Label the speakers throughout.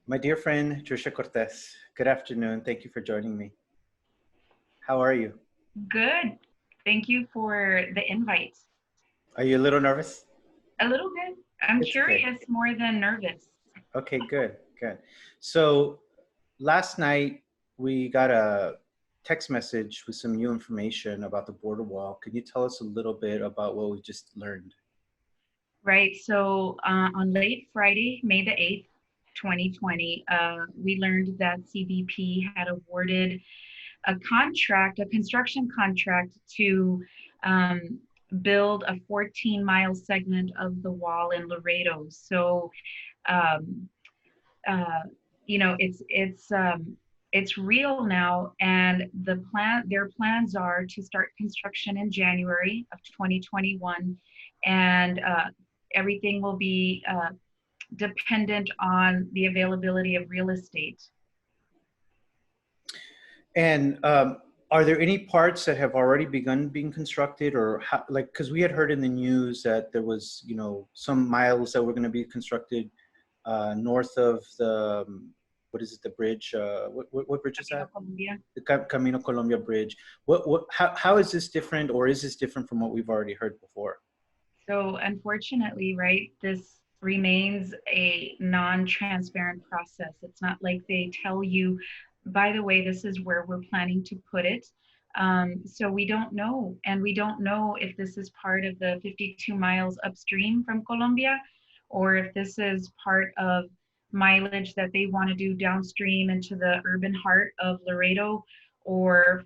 Speaker 1: My dear friend, Tricia Cortez, good afternoon. Thank you for joining me. How are you?
Speaker 2: Good. Thank you for the invite.
Speaker 1: Are you a little nervous?
Speaker 2: A little bit. I'm
Speaker 1: It's okay.
Speaker 2: curious more than nervous.
Speaker 1: Okay, good, good. So last night we got a text message with some new information about the border wall. Can you tell us a little bit about what we just learned?
Speaker 2: Right. So on late Friday, May the 8th, 2020, we learned that CBP had awarded a contract, a construction contract to um, build a 14-mile segment of the wall in Laredo. So um, uh, it's real now, and their plans are to start construction in January of 2021, and everything will be dependent on the availability of real estate.
Speaker 1: And are there any parts that have already begun being constructed, or how, like, because we had heard in the news that there was, some miles that were going to be constructed north of the what is it, the bridge? What bridge is
Speaker 2: Camino
Speaker 1: that?
Speaker 2: Colombia.
Speaker 1: The Camino Colombia Bridge. How is this different, or is this different from what we've already heard before?
Speaker 2: So unfortunately, right, this remains a non-transparent process. It's not like they tell you, by the way, this is where we're planning to put it. So we don't know. And we don't know if this is part of the 52 miles upstream from Colombia, or if this is part of mileage that they want to do downstream into the urban heart of Laredo, or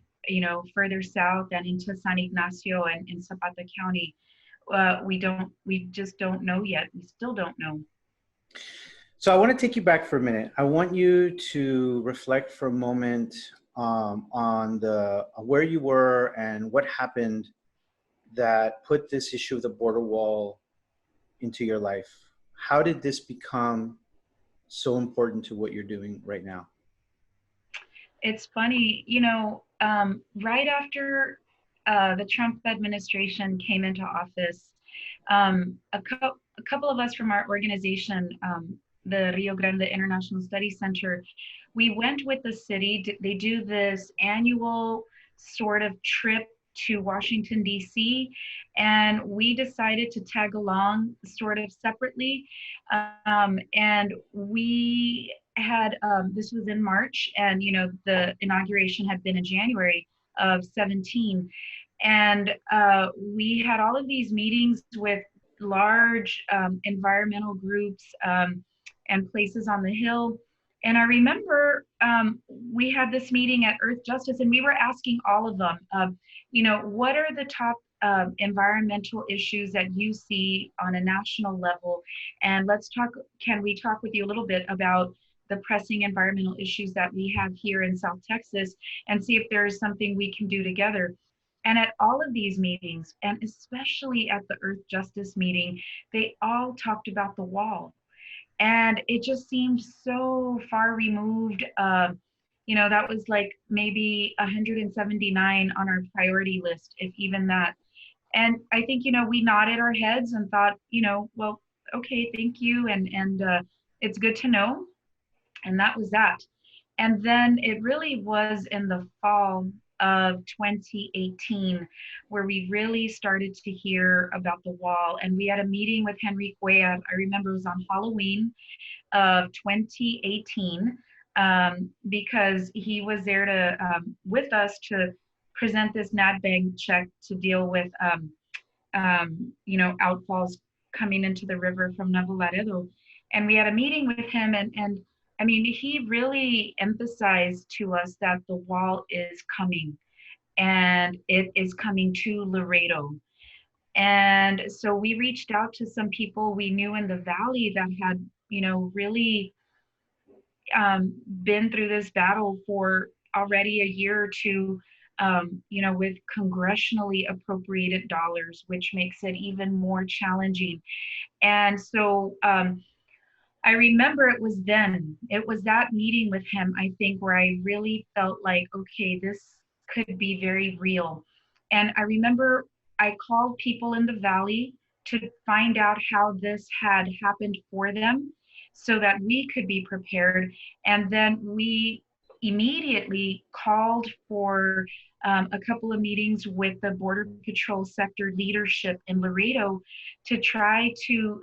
Speaker 2: further south and into San Ignacio and in Zapata County. We just don't know yet. We still don't know.
Speaker 1: So I want to take you back for a minute. I want you to reflect for a moment on the where you were and what happened that put this issue of the border wall into your life. How did this become so important to what you're doing right now?
Speaker 2: It's funny, right after the Trump administration came into office, a couple of us from our organization, the Rio Grande International Studies Center, we went with the city. They do this annual sort of trip to Washington, D.C., and we decided to tag along sort of separately. And we had, this was in March, and the inauguration had been in January of 17. And we had all of these meetings with large environmental groups and places on the Hill. And I remember we had this meeting at Earth Justice, and we were asking all of them, what are the top environmental issues that you see on a national level? And can we talk with you a little bit about the pressing environmental issues that we have here in South Texas and see if there is something we can do together? And at all of these meetings, and especially at the Earth Justice meeting, they all talked about the wall. And it just seemed so far removed. That was like maybe 179 on our priority list, if even that. And I think, we nodded our heads and thought, well, okay, thank you. And it's good to know. And that was that. And then it really was in the fall of 2018 where we really started to hear about the wall. And we had a meeting with Henry Cuellar. I remember it was on Halloween of 2018, because he was there to with us to present this NADBANK check to deal with outfalls coming into the river from Nuevo Laredo. And we had a meeting with him, and I mean, he really emphasized to us that the wall is coming, and it is coming to Laredo. And so we reached out to some people we knew in the valley that had, really been through this battle for already a year or two, with congressionally appropriated dollars, which makes it even more challenging. And so I remember it was that meeting with him, I think, where I really felt like, okay, this could be very real. And I remember I called people in the valley to find out how this had happened for them. so that we could be prepared. And then we immediately called for a couple of meetings with the Border Patrol sector leadership in Laredo to try to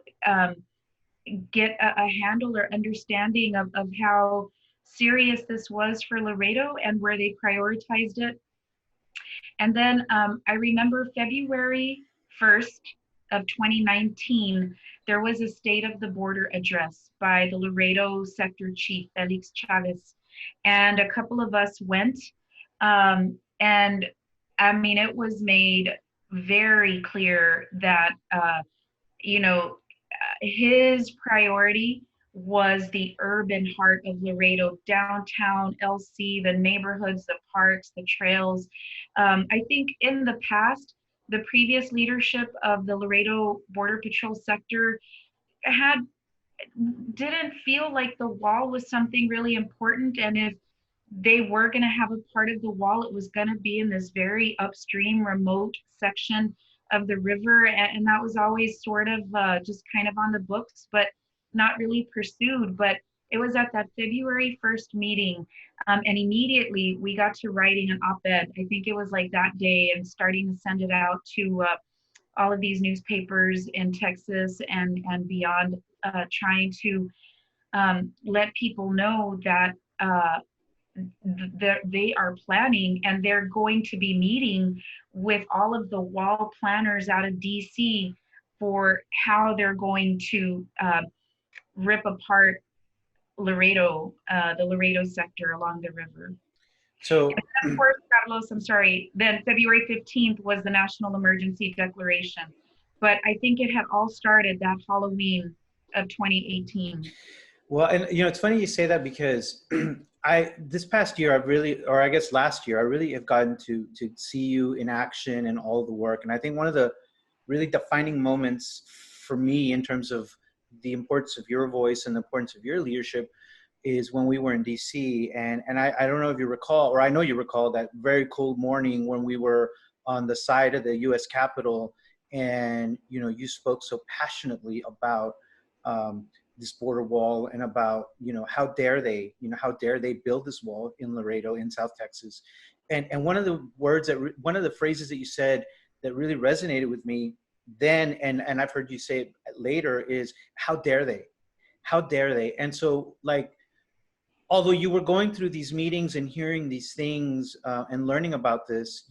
Speaker 2: get a handle or understanding of how serious this was for Laredo and where they prioritized it. And then I remember February 1st of 2019, there was a State of the Border address by the Laredo sector chief, Felix Chavez. And a couple of us went. And I mean, it was made very clear that, you know, his priority was the urban heart of Laredo, downtown, LC, the neighborhoods, the parks, the trails. I think in the past, the previous leadership of the Laredo Border Patrol sector had didn't feel like the wall was something really important. And if they were going to have a part of the wall, it was going to be in this very upstream, remote section of the river. And that was always sort of just kind of on the books, but not really pursued. But it was at that February 1st meeting. And immediately we got to writing an op-ed. I think it was like that day, and starting to send it out to all of these newspapers in Texas and beyond, trying to let people know that they are planning, and they're going to be meeting with all of the wall planners out of DC for how they're going to rip apart Laredo, the Laredo sector along the river.
Speaker 1: So,
Speaker 2: And then, of course, Carlos, I'm sorry, then February 15th was the National Emergency Declaration. But I think it had all started that Halloween of 2018.
Speaker 1: well, and it's funny you say that, because this past year I've really, or I guess last year, I really have gotten to see you in action and all the work. And I think one of the really defining moments for me in terms of the importance of your voice and the importance of your leadership is when we were in DC. And I don't know if you recall, or I know you recall, that very cold morning when we were on the side of the US Capitol, and you spoke so passionately about this border wall, and about how dare they build this wall in Laredo, in South Texas. And one of the words one of the phrases that you said that really resonated with me then, and I've heard you say it later, is how dare they, how dare they. And so, like, although you were going through these meetings and hearing these things and learning about this,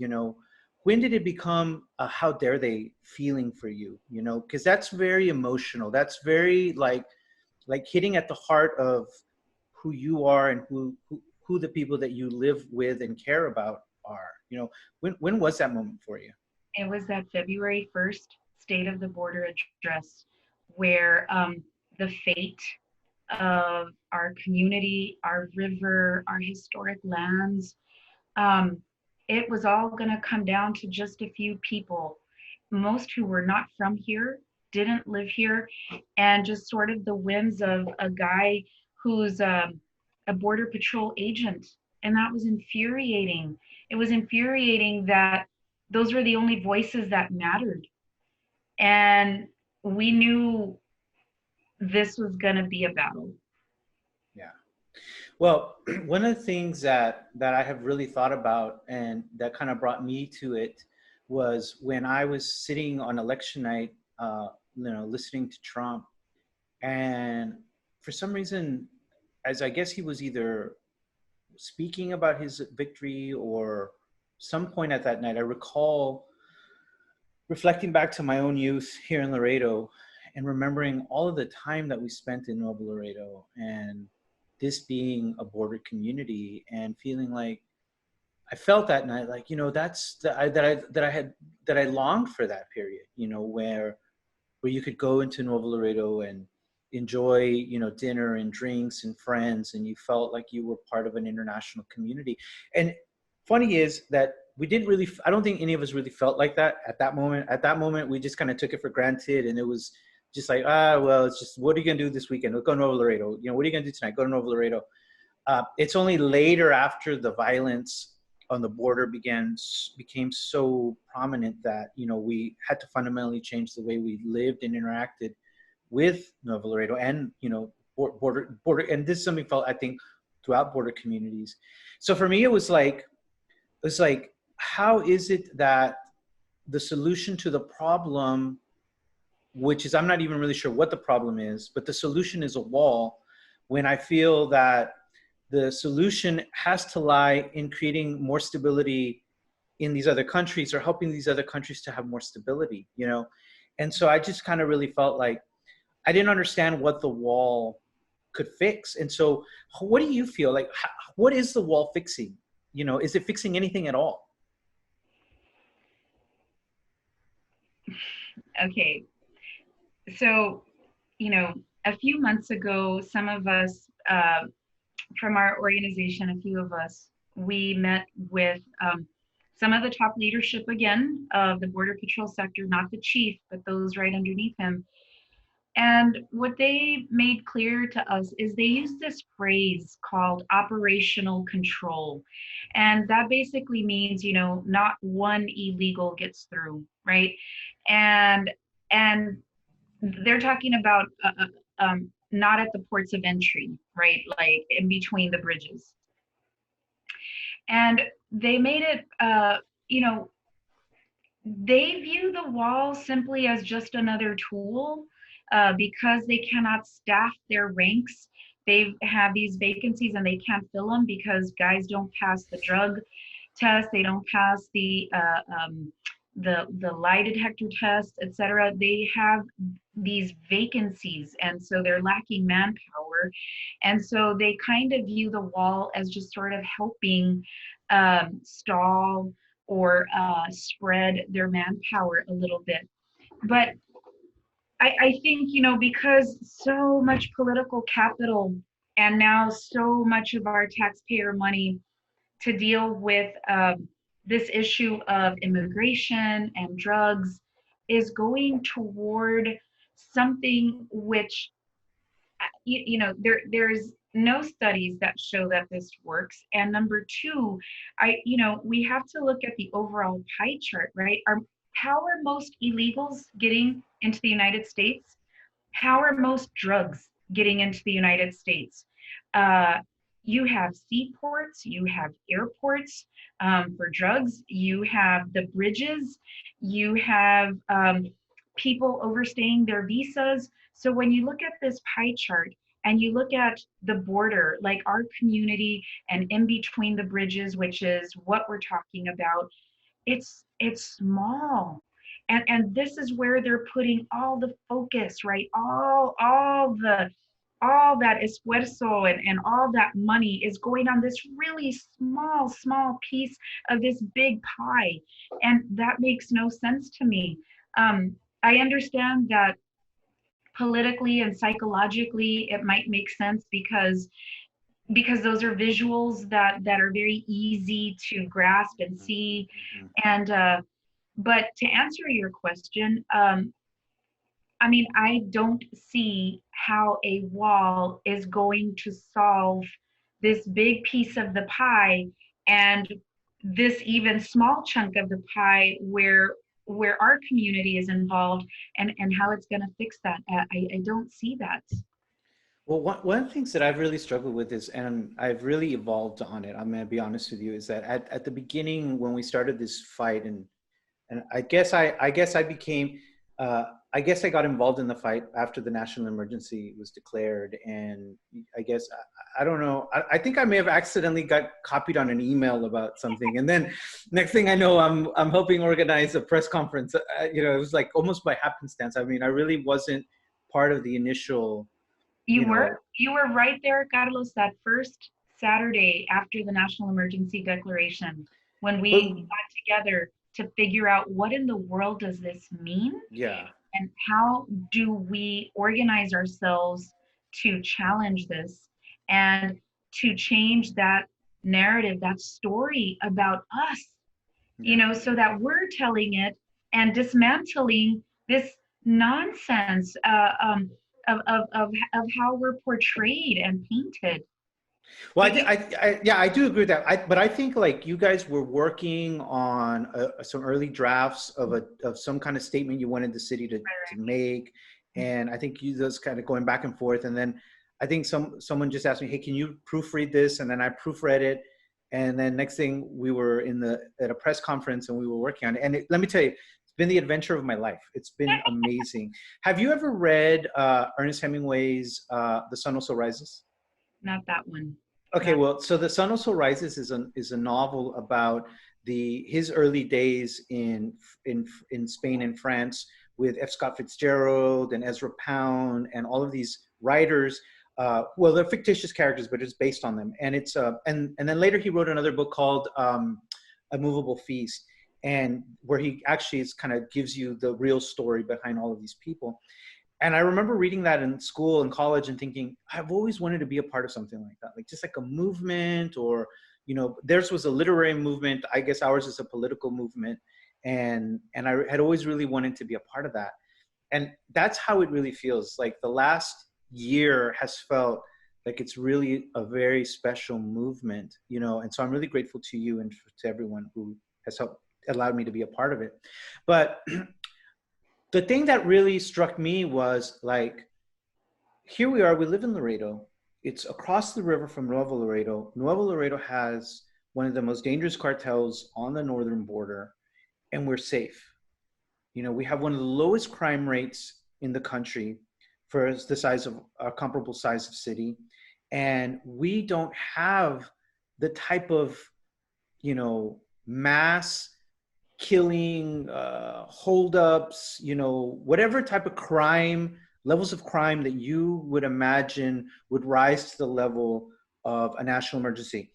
Speaker 1: when did it become a how dare they feeling for you? Because that's very emotional. That's very like hitting at the heart of who you are, and who the people that you live with and care about are. When was that moment for you?
Speaker 2: It was that February 1st State of the Border address, where the fate of our community, our river, our historic lands, um, it was all going to come down to just a few people, most who were not from here, didn't live here, and just sort of the whims of a guy who's a Border Patrol agent. And that was infuriating. It was infuriating that those were the only voices that mattered. And we knew this was going to be a battle.
Speaker 1: Yeah. Well, one of the things that I have really thought about, and that kind of brought me to it, was when I was sitting on election night, listening to Trump, and for some reason, as I guess he was either speaking about his victory or some point at that night, I recall reflecting back to my own youth here in Laredo, and remembering all of the time that we spent in Nuevo Laredo, and this being a border community, and feeling like I felt that night, like, that's that I longed for that period, where you could go into Nuevo Laredo and enjoy, dinner and drinks and friends, and you felt like you were part of an international community. And funny is that we didn't really, I don't think any of us really felt like that at that moment. At that moment, we just kind of took it for granted, and it was just like, well, it's just, what are you gonna do this weekend? We'll go to Nuevo Laredo. What are you gonna do tonight? Go to Nuevo Laredo. It's only later, after the violence on the border became so prominent, that we had to fundamentally change the way we lived and interacted with Nuevo Laredo and border, and this is something felt, I think, throughout border communities. So for me, it was like, how is it that the solution to the problem, which is, I'm not even really sure what the problem is, but the solution is a wall, when I feel that the solution has to lie in creating more stability in these other countries, or helping these other countries to have more stability, you know? And so I just kind of really felt like I didn't understand what the wall could fix. And so what do you feel like, what is the wall fixing? You know, is it fixing anything at all?
Speaker 2: Okay. So, a few months ago, some of us from our organization, a few of us, we met with some of the top leadership again of the Border Patrol sector, not the chief, but those right underneath him. And what they made clear to us is they use this phrase called operational control. And that basically means, not one illegal gets through, right? And and they're talking about not at the ports of entry, right? Like in between the bridges. And they made it, they view the wall simply as just another tool because they cannot staff their ranks. They have these vacancies and they can't fill them because guys don't pass the drug test, they don't pass the lie detector test, etc. They have these vacancies, and so they're lacking manpower, and so they kind of view the wall as just sort of helping stall or spread their manpower a little bit. But I think, because so much political capital and now so much of our taxpayer money to deal with this issue of immigration and drugs is going toward something which, there's no studies that show that this works. And number two, we have to look at the overall pie chart, right? How are most illegals getting into the United States? How are most drugs getting into the United States? You have seaports, you have airports for drugs, you have the bridges, you have people overstaying their visas. So when you look at this pie chart and you look at the border, like our community and in between the bridges, which is what we're talking about, it's small. And this is where they're putting all the focus, right? All that esfuerzo and all that money is going on this really small piece of this big pie. And that makes no sense to me. I understand that politically and psychologically it might make sense because those are visuals that are very easy to grasp and see. And but to answer your question, I don't see how a wall is going to solve this big piece of the pie and this even small chunk of the pie where our community is involved, and how it's going to fix that. I don't see that.
Speaker 1: Well, one of the things that I've really struggled with is, and I've really evolved on it, I'm going to be honest with you, is that at the beginning when we started this fight, and I guess I became, I guess I got involved in the fight after the national emergency was declared. And I guess, I don't know, I think I may have accidentally got copied on an email about something. And then next thing I know, I'm helping organize a press conference. It was like almost by happenstance. I mean, I really wasn't part of the initial,
Speaker 2: You were right there, Carlos, that first Saturday after the national emergency declaration, when we got together to figure out what in the world does this mean?
Speaker 1: Yeah.
Speaker 2: And how do we organize ourselves to challenge this and to change that narrative, that story about us, so that we're telling it and dismantling this nonsense of how we're portrayed and painted.
Speaker 1: Well, I do agree with that. But I think like you guys were working on some early drafts of some kind of statement you wanted the city to make, and I think you just kind of going back and forth, and then I think someone just asked me, hey, can you proofread this? And then I proofread it. And then next thing we were at a press conference and we were working on it. And let me tell you, it's been the adventure of my life. It's been amazing. Have you ever read Ernest Hemingway's The Sun Also Rises?
Speaker 2: Not that one.
Speaker 1: Okay,
Speaker 2: Not.
Speaker 1: well, so The Sun Also Rises is a novel about his early days in Spain and France with F. Scott Fitzgerald and Ezra Pound and all of these writers. Well, they're fictitious characters, but it's based on them. And it's and then later he wrote another book called A Movable Feast, and where he actually kind of gives you the real story behind all of these people. And I remember reading that in school and college and thinking, I've always wanted to be a part of something like that, like just like a movement, or, theirs was a literary movement. I guess ours is a political movement. And I had always really wanted to be a part of that. And that's how it really feels. Like the last year has felt like it's really a very special movement, and so I'm really grateful to you and to everyone who has allowed me to be a part of it. But the thing that really struck me was like, here we are, we live in Laredo. It's across the river from Nuevo Laredo. Nuevo Laredo has one of the most dangerous cartels on the northern border, and we're safe. We have one of the lowest crime rates in the country for the size of a comparable size of city. And we don't have the type of, mass killing, holdups, whatever type of crime, levels of crime that you would imagine would rise to the level of a national emergency.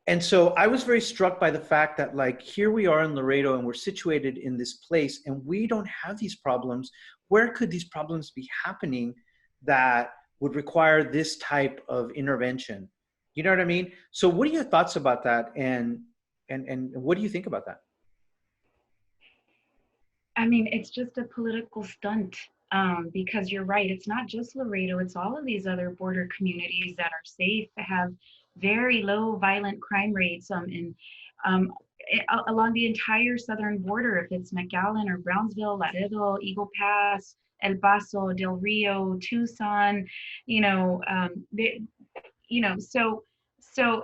Speaker 1: And so I was very struck by the fact that, like, here we are in Laredo and we're situated in this place and we don't have these problems. Where could these problems be happening that would require this type of intervention? You know what I mean? So what are your thoughts about that? And what do you think about that?
Speaker 2: I mean, it's just a political stunt, because you're right. It's not just Laredo, it's all of these other border communities that are safe, have very low violent crime rates, along the entire southern border. If it's McAllen or Brownsville, Laredo, Eagle Pass, El Paso, Del Rio, Tucson, you know, they, so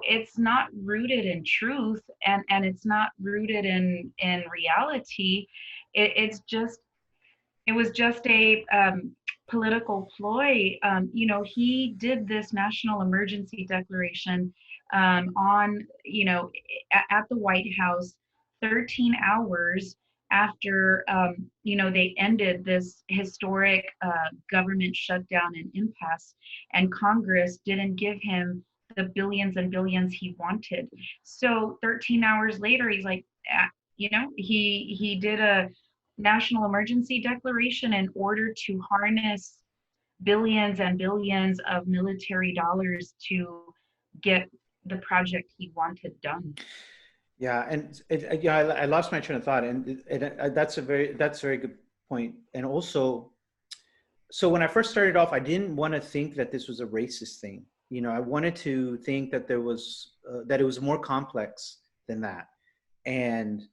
Speaker 2: it's not rooted in truth, and it's not rooted in reality. It was just a political ploy. He did this national emergency declaration, on, at the White House, 13 hours after, they ended this historic government shutdown and impasse, and Congress didn't give him the billions and billions he wanted. So 13 hours later, he's like, he did a national emergency declaration in order to harness billions and billions of military dollars to get the project he wanted done.
Speaker 1: Yeah, and yeah, I lost my train of thought, and that's a very good point. And also, so when I first started off, I didn't want to think that this was a racist thing. I wanted to think that that it was more complex than that. And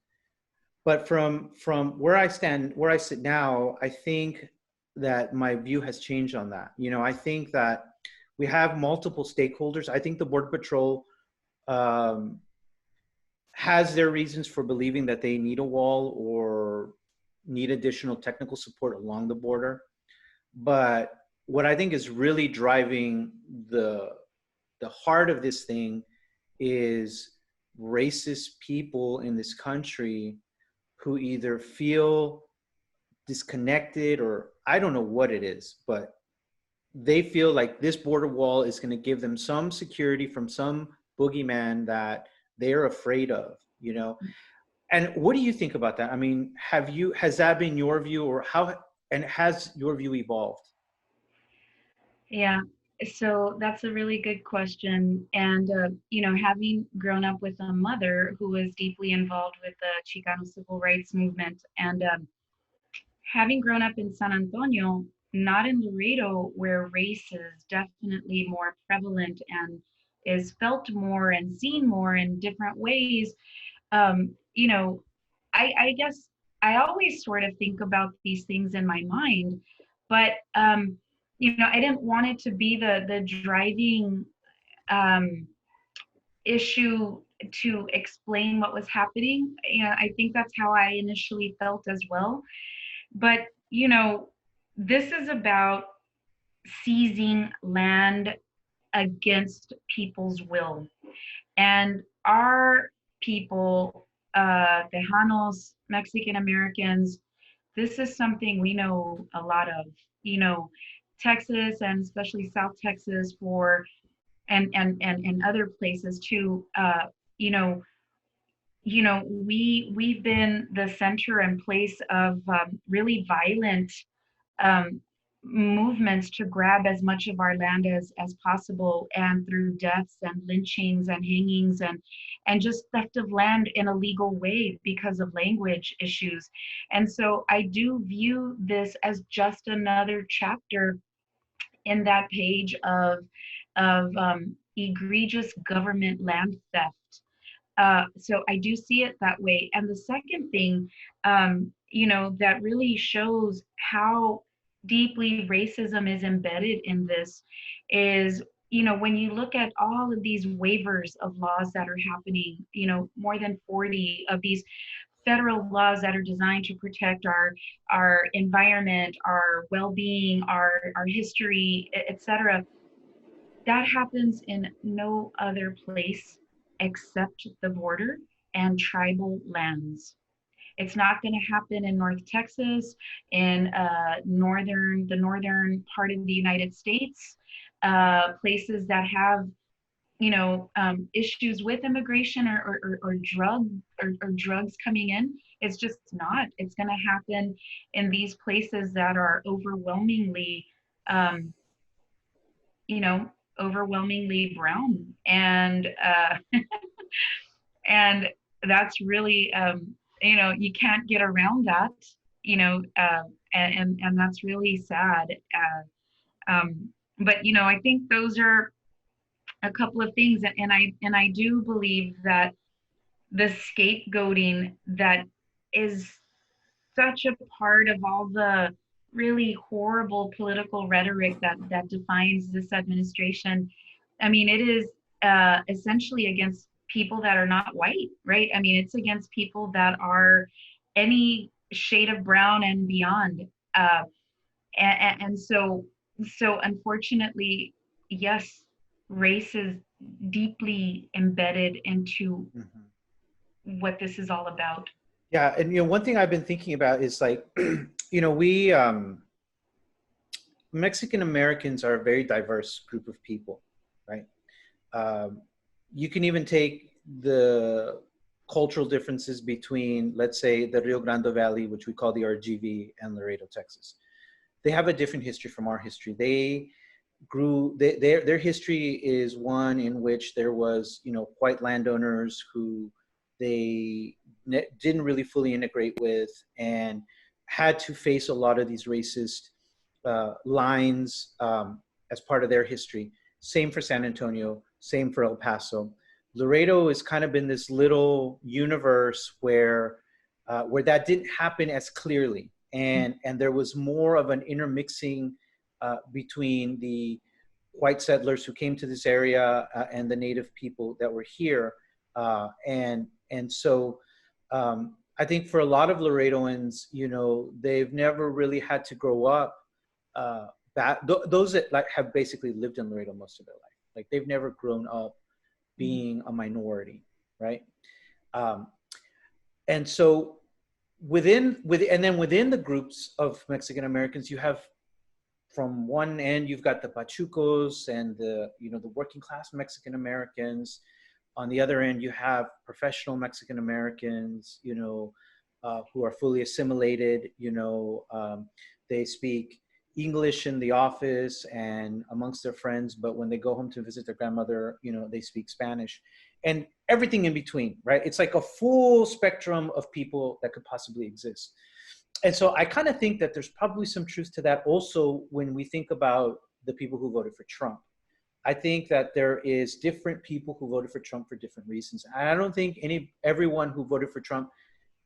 Speaker 1: but from where I sit now, I think that my view has changed on that. I think that we have multiple stakeholders. I think the Border Patrol um, has their reasons for believing that they need a wall or need additional technical support along the border. But what I think is really driving the heart of this thing is racist people in this country who either feel disconnected, or I don't know what it is, but they feel like this border wall is going to give them some security from some boogeyman that they're afraid of. And what do you think about that? I mean, has that been your view, or and has your view evolved?
Speaker 2: Yeah, so that's a really good question. And, having grown up with a mother who was deeply involved with the Chicano civil rights movement, and having grown up in San Antonio, not in Laredo, where race is definitely more prevalent and is felt more and seen more in different ways, um, you know, I guess I always sort of think about these things in my mind, but I didn't want it to be the driving um, issue to explain what was happening. I think that's how I initially felt as well. But, this is about seizing land against people's will. And our people, Tejanos, Mexican Americans, this is something we know a lot of. You know, Texas and especially South Texas for and other places too. You know, we've been the center and place of really violent um, movements to grab as much of our land as possible, and through deaths and lynchings and hangings and just theft of land in a legal way because of language issues. And so I do view this as just another chapter in that page of egregious government land theft. So I do see it that way. And the second thing, that really shows how deeply racism is embedded in this is, when you look at all of these waivers of laws that are happening, more than 40 of these federal laws that are designed to protect our environment, our well-being, our history, etc. That happens in no other place except the border and tribal lands. It's not going to happen in North Texas, in the northern part of the United States, places that have issues with immigration or drugs coming in. It's just not. It's going to happen in these places that are um, you know, overwhelmingly brown, and that's really, you can't get around that, and that's really sad. But I think those are a couple of things, and I do believe that the scapegoating that is such a part of all the really horrible political rhetoric that defines this administration. I mean, it is essentially against people that are not white, right? I mean, it's against people that are any shade of brown and beyond. Uh, and so unfortunately, yes, race is deeply embedded into
Speaker 1: Mhm.
Speaker 2: what this is all about.
Speaker 1: Yeah, and one thing I've been thinking about is like, we Mexican Americans are a very diverse group of people, right? Um, you can even take the cultural differences between, let's say, the Rio Grande Valley, which we call the RGV, and Laredo, Texas. They have a different history from our history. Their history is one in which there was, white landowners who they didn't really fully integrate with, and had to face a lot of these racist lines as part of their history. Same for San Antonio, same for El Paso. Laredo has kind of been this little universe where that didn't happen as clearly, and there was more of an intermixing between the white settlers who came to this area and the native people that were here, and so I think for a lot of Laredoans, they've never really had to grow up. Uh, those that like have basically lived in Laredo most of their life, like they've never grown up being a minority, right? Um, and so within the groups of Mexican Americans, you have, from one end you've got the pachucos and the working class Mexican Americans. On the other end, you have professional Mexican Americans, who are fully assimilated. They speak English in the office and amongst their friends, but when they go home to visit their grandmother, they speak Spanish, and everything in between, right? It's like a full spectrum of people that could possibly exist. And so I kind of think that there's probably some truth to that also when we think about the people who voted for Trump. I think that there is different people who voted for Trump for different reasons. I don't think everyone who voted for Trump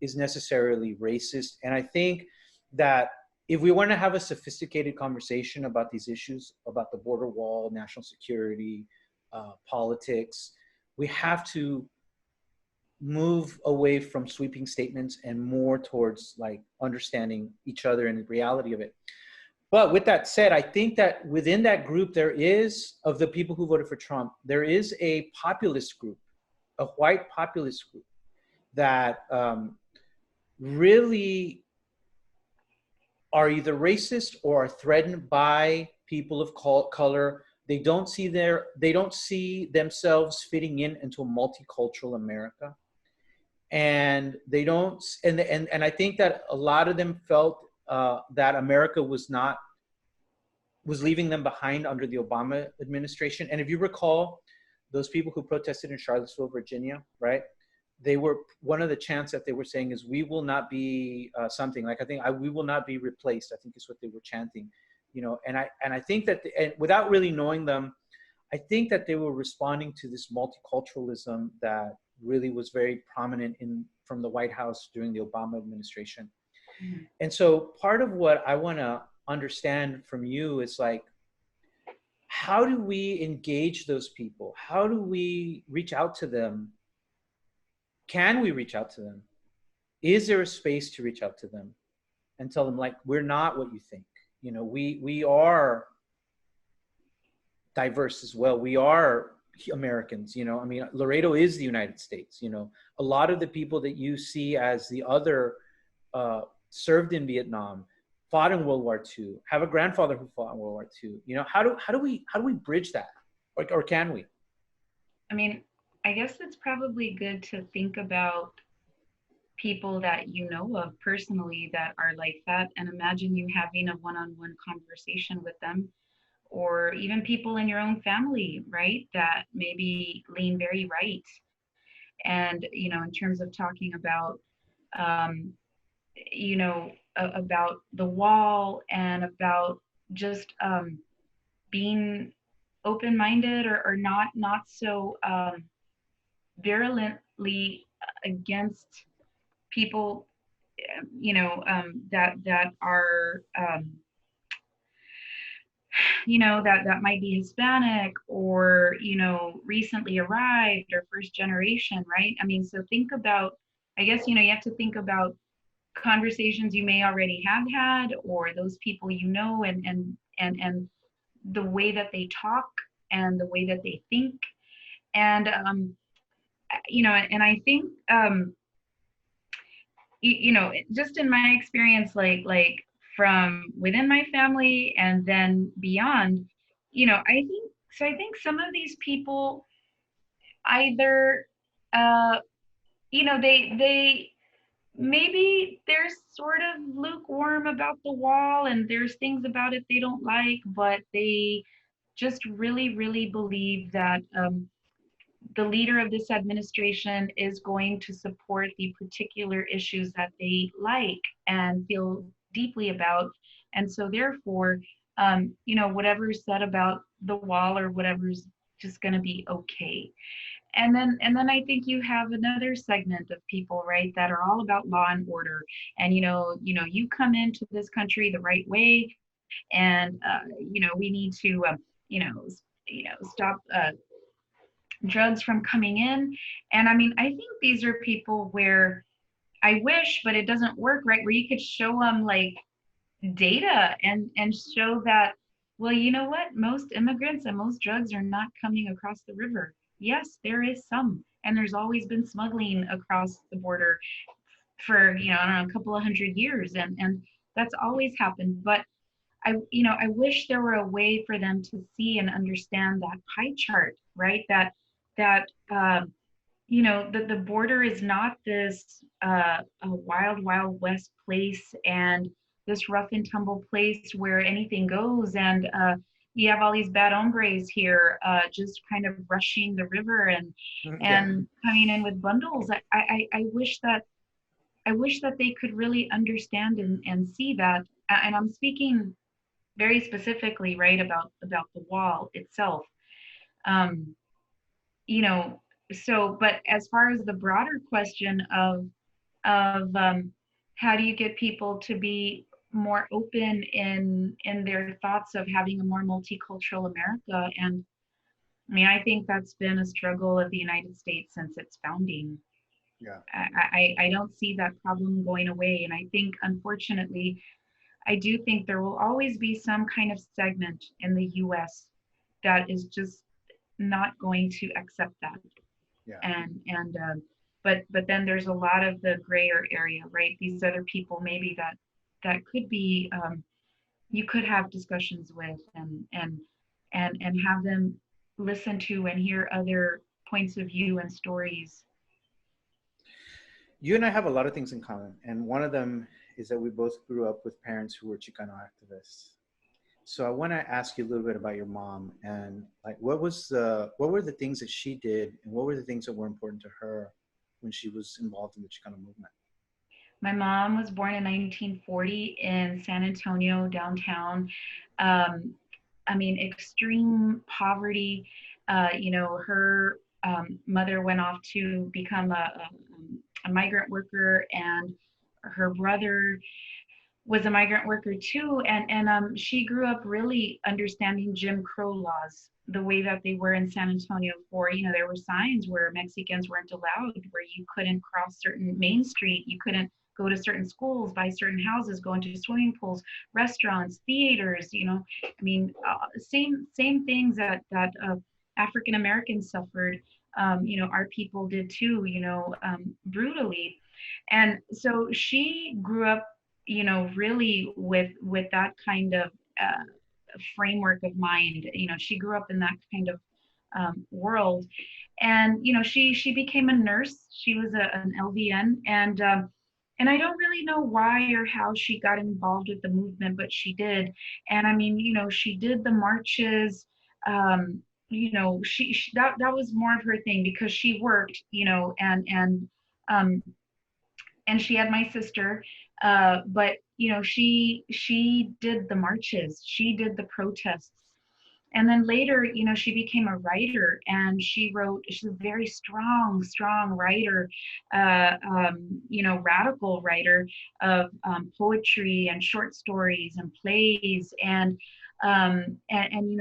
Speaker 1: is necessarily racist. And I think that if we want to have a sophisticated conversation about these issues, about the border wall, national security, politics, we have to move away from sweeping statements and more towards like understanding each other and the reality of it. But with that said, I think that within that group, there is, of the people who voted for Trump, there is a populist group, a white populist group that really are either racist or are threatened by people of color. They don't see themselves fitting in into a multicultural America, and they don't. And I think that a lot of them felt that America was leaving them behind under the Obama administration. And if you recall, those people who protested in Charlottesville, Virginia, right? They were, one of the chants that they were saying is, "We will not be something like, we will not be replaced." I think is what they were chanting, you know. And I think that, and without really knowing them, I think that they were responding to this multiculturalism that really was very prominent from the White House during the Obama administration.
Speaker 2: Mhm.
Speaker 1: And so part of what I want to understand from you is like, how do we engage those people? How do we reach out to them? Can we reach out to them? Is there a space to reach out to them and tell them like, we're not what you think? You know, we are diverse as well. We are Americans, you know. I mean, Laredo is the United States, you know. A lot of the people that you see as the other served in Vietnam, fought in World War II, have a grandfather who fought in World War II. You know, how do we bridge that, or can we?
Speaker 2: I mean, I guess it's probably good to think about people that you know of personally that are like that, and imagine you having a one-on-one conversation with them, or even people in your own family, right, that maybe lean very right. And, you know, in terms of talking about, um, you know, about the wall and about just being open-minded, or not so virulently against people, you know, that are, you know, that might be Hispanic, or, you know, recently arrived, or first generation, right? I mean, so think about, I guess, you know, you have to think about conversations you may already have had, or those people you know, and the way that they talk and the way that they think. And you know, and I think you know, just in my experience, like from within my family and then beyond, you know, I think some of these people either uh you know, they maybe they're sort of lukewarm about the wall, and there's things about it they don't like, but they just really believe that the leader of this administration is going to support the particular issues that they like and feel deeply about. And so therefore, you know, whatever's said about the wall or whatever's just going to be okay. And then I think you have another segment of people, right, that are all about law and order. And you come into this country the right way, and you know, we need to you know stop drugs from coming in. And I mean, I think these are people where I wish, but it doesn't work, right? Where you could show them like data and show that, well, you know what? Most immigrants and most drugs are not coming across the river. Yes, there is some, and there's always been smuggling across the border for, you know, I don't know, a couple of hundred years, and that's always happened. But I wish there were a way for them to see and understand that pie chart, right? That you know, the border is not this a wild west place, and this rough and tumble place where anything goes, and you have all these bad hombres here just kind of rushing the river
Speaker 1: Yeah.
Speaker 2: and coming in with bundles. I wish that they could really understand and see that. And I'm speaking very specifically, right, about the wall itself. Um, you know, so, but as far as the broader question of how do you get people to be more open in their thoughts of having a more multicultural America. And I mean, I think that's been a struggle of the United States since its founding.
Speaker 1: Yeah.
Speaker 2: I don't see that problem going away. And I think, unfortunately, I do think there will always be some kind of segment in the US that is just not going to accept that.
Speaker 1: Yeah.
Speaker 2: But then there's a lot of the grayer area, right? These other people maybe that could be you could have discussions with and have them listen to and hear other points of view and stories.
Speaker 1: You and I have a lot of things in common, and one of them is that we both grew up with parents who were Chicano activists. So I want to ask you a little bit about your mom and like what were the things that she did and what were the things that were important to her when she was involved in the Chicano movement?
Speaker 2: My mom was born in 1940 in San Antonio, downtown. Um, I mean, extreme poverty. Her mother went off to become a migrant worker, and her brother was a migrant worker too, and she grew up really understanding Jim Crow laws the way that they were in San Antonio. For there were signs where Mexicans weren't allowed, where you couldn't cross certain Main Street, you couldn't go to certain schools, buy certain houses, go into swimming pools, restaurants, theaters. I mean, same things that African Americans suffered. Our people did too. Brutally, and so she grew up really with that kind of framework of mind. She grew up in that kind of world, and she became a nurse. She was an LVN, and I don't really know why or how she got involved with the movement, but she did. And I mean, she did the marches. She that was more of her thing because she worked, um, and she had my sister, but she did the marches, she did the protests, and then later she became a writer, and she's a very strong writer, radical writer of poetry and short stories and plays, and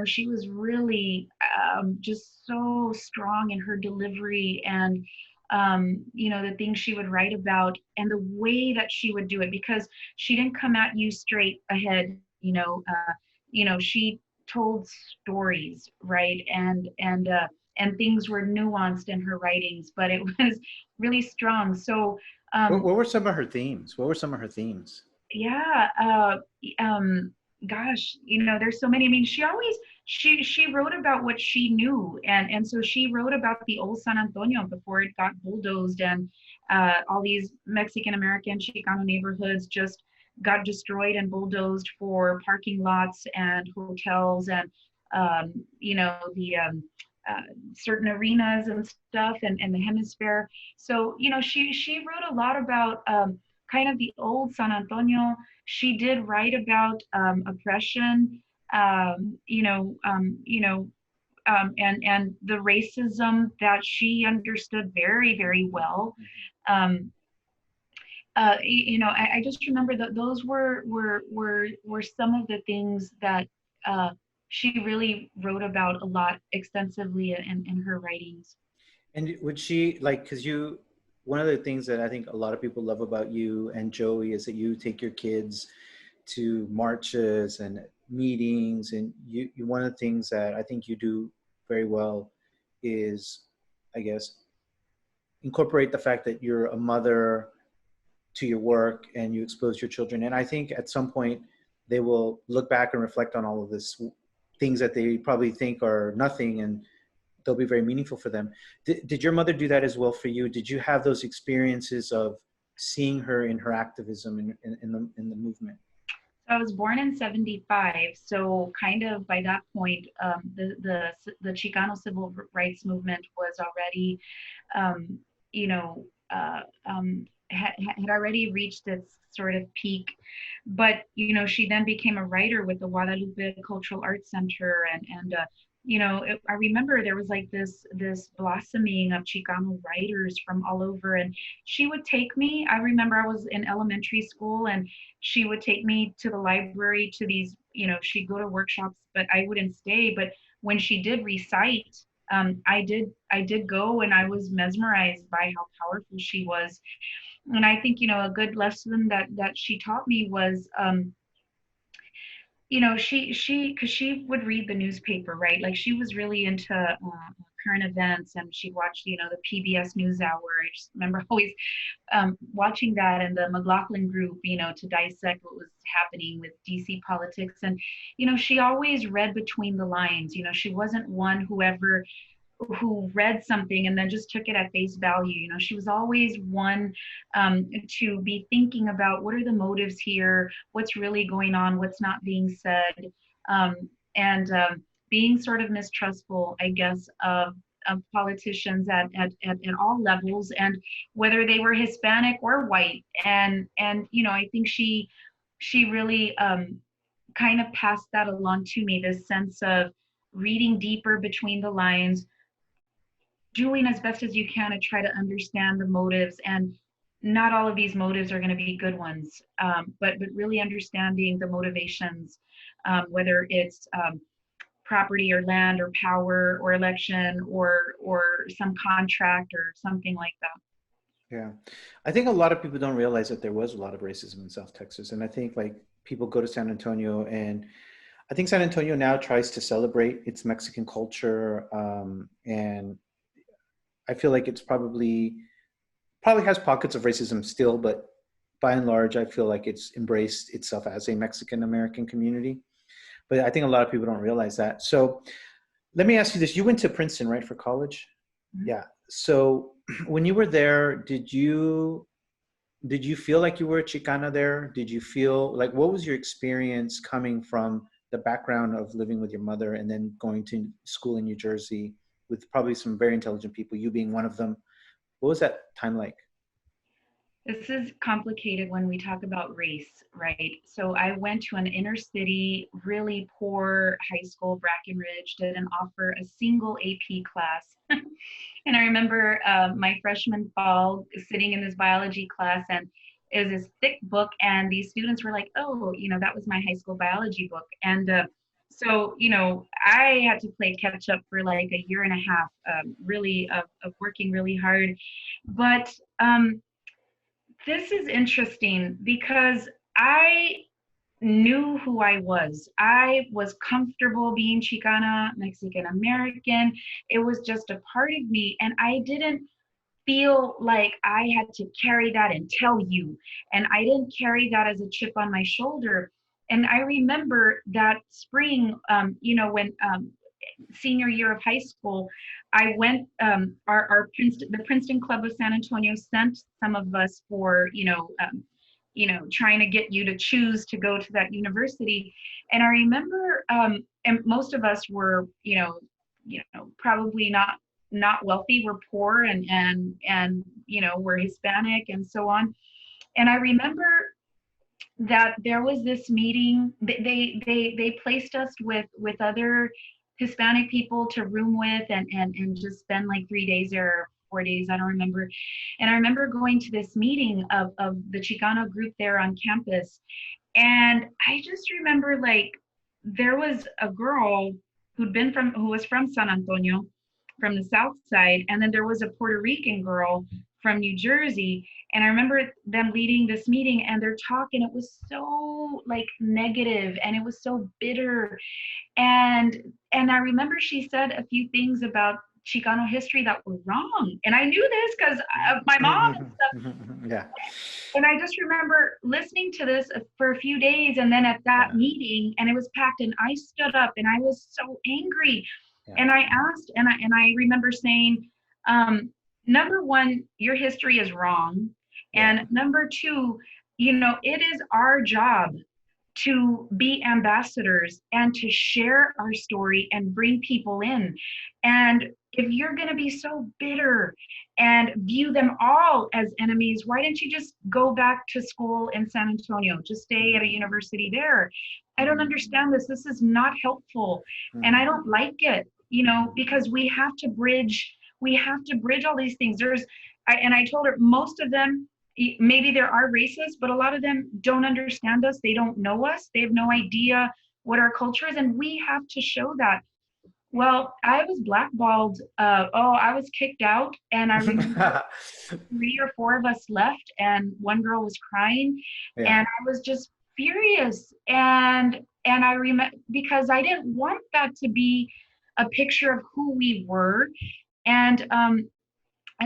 Speaker 2: she was really just so strong in her delivery, and the things she would write about and the way that she would do it, because she didn't come at you straight ahead. She told stories, right? And things were nuanced in her writings, but it was really strong. So
Speaker 1: What were some of her themes? What were some of her themes?
Speaker 2: yeah, gosh, there's so many. I mean, she wrote about what she knew, and so she wrote about the old San Antonio before it got bulldozed, and all these Mexican American Chicano neighborhoods just got destroyed and bulldozed for parking lots and hotels, and the uh, certain arenas and stuff, and the hemisphere. So she wrote a lot about kind of the old San Antonio. She did write about oppression, and the racism that she understood very, very well. Um, I just remember that those were some of the things that uh, she really wrote about a lot extensively in her writings.
Speaker 1: And would she like, because one of the things that I think a lot of people love about you and Joey is that you take your kids to marches and meetings, and one of the things that I think you do very well is, I guess, incorporate the fact that you're a mother to your work and you expose your children. And I think at some point they will look back and reflect on all of this things that they probably think are nothing, and they'll be very meaningful for them. Did your mother do that as well for you? Did you have those experiences of seeing her in her activism in the movement?
Speaker 2: I was born in 75, so kind of by that point, the Chicano civil rights movement was already, um, you know, had already reached its sort of peak. But she then became a writer with the Guadalupe Cultural Arts Center, and I remember there was like this blossoming of Chicano writers from all over, and she would take me. I remember I was in elementary school, and she would take me to the library to these, she'd go to workshops, but I wouldn't stay. But when she did recite, I did go, and I was mesmerized by how powerful she was. And I think, a good lesson that she taught me was, because she would read the newspaper, right? Like she was really into current events, and she watched, the PBS NewsHour. I just remember always watching that, and the McLaughlin group, to dissect what was happening with DC politics. And, she always read between the lines. She wasn't one who read something and then just took it at face value. She was always one to be thinking about what are the motives here, what's really going on, what's not being said, um, and being sort of mistrustful, I guess, of politicians at all levels, and whether they were Hispanic or white. And I think she really kind of passed that along to me, this sense of reading deeper between the lines, doing as best as you can to try to understand the motives. And not all of these motives are going to be good ones, but really understanding the motivations, whether it's property or land or power or election or some contract or something like that.
Speaker 1: Yeah. I think a lot of people don't realize that there was a lot of racism in South Texas. And I think like people go to San Antonio, and I think San Antonio now tries to celebrate its Mexican culture. And I feel like it's probably has pockets of racism still, but by and large, I feel like it's embraced itself as a Mexican American community. But I think a lot of people don't realize that. So let me ask you this. You went to Princeton, right, for college?
Speaker 2: Mhm.
Speaker 1: Yeah. So when you were there, did you feel like you were a Chicana there? Did you feel like, what was your experience coming from the background of living with your mother and then going to school in New Jersey with probably some very intelligent people, you being one of them? What was that time like?
Speaker 2: This is complicated when we talk about race, right? So I went to an inner city, really poor high school, Brackenridge, didn't offer a single AP class. And I remember my freshman fall sitting in this biology class, and it was this thick book, and these students were like, oh, that was my high school biology book. And so, I had to play catch up for like a year and a half, really of working really hard. But this is interesting because I knew who I was. I was comfortable being Chicana, Mexican American. It was just a part of me. And I didn't feel like I had to carry that and tell you. And I didn't carry that as a chip on my shoulder. And I remember that spring, when senior year of high school, I went, our Princeton, the Princeton Club of San Antonio sent some of us for, trying to get you to choose to go to that university. And I remember, and most of us were, probably not wealthy, we're poor, and we're Hispanic and so on. And I remember that there was this meeting. They placed us with other Hispanic people to room with, and just spend like 3 days or 4 days, I don't remember. And I remember going to this meeting of the Chicano group there on campus. And I just remember like there was a girl who was from San Antonio, from the south side, and then there was a Puerto Rican girl from New Jersey. And I remember them leading this meeting, and their talk, and it was so like negative, and it was so bitter. And I remember she said a few things about Chicano history that were wrong, and I knew this because of my mom and stuff.
Speaker 1: Yeah.
Speaker 2: And I just remember listening to this for a few days, and then at that
Speaker 1: Yeah.
Speaker 2: meeting, and it was packed, and I stood up, and I was so angry.
Speaker 1: Yeah.
Speaker 2: And I asked, and I remember saying, number one, your history is wrong.
Speaker 1: Yeah.
Speaker 2: And number two, it is our job to be ambassadors and to share our story and bring people in. And if you're going to be so bitter and view them all as enemies, why didn't you just go back to school in San Antonio? Just stay at a university there. I don't understand this. This is not helpful. And I don't like it, because we have to bridge all these things. And I told her most of them, maybe there are racist, but a lot of them don't understand us. They don't know us. They have no idea what our culture is. And we have to show that. Well, I was blackballed. I was kicked out. And I remember three or four of us left, and one girl was crying.
Speaker 1: Yeah.
Speaker 2: And I was just furious. And I remember, because I didn't want that to be a picture of who we were. And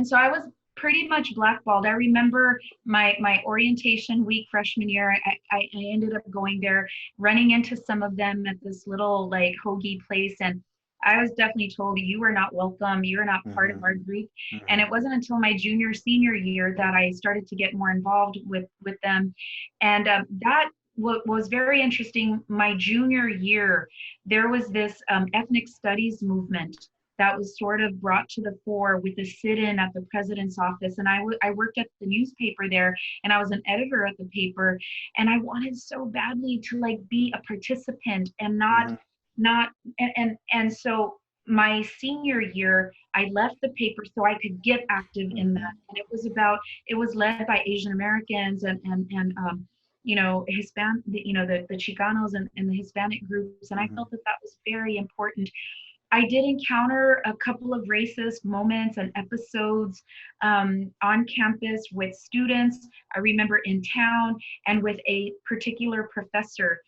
Speaker 2: so I was pretty much blackballed. I remember my orientation week freshman year. I ended up going there, running into some of them at this little like hoagie place, and I was definitely told, you are not welcome. You're not part of our group. And it wasn't until my junior senior year that I started to get more involved with them, and that was very interesting. My junior year, there was this ethnic studies movement that was sort of brought to the fore with a sit-in at the president's office. And I worked at the newspaper there, and I was an editor at the paper. And I wanted so badly to like be a participant and and so my senior year, I left the paper so I could get active in that. And it was led by Asian Americans and Hispanic, the Chicanos and the Hispanic groups. And I felt that that was very important. I did encounter a couple of racist moments and episodes on campus with students. I remember in town, and with a particular professor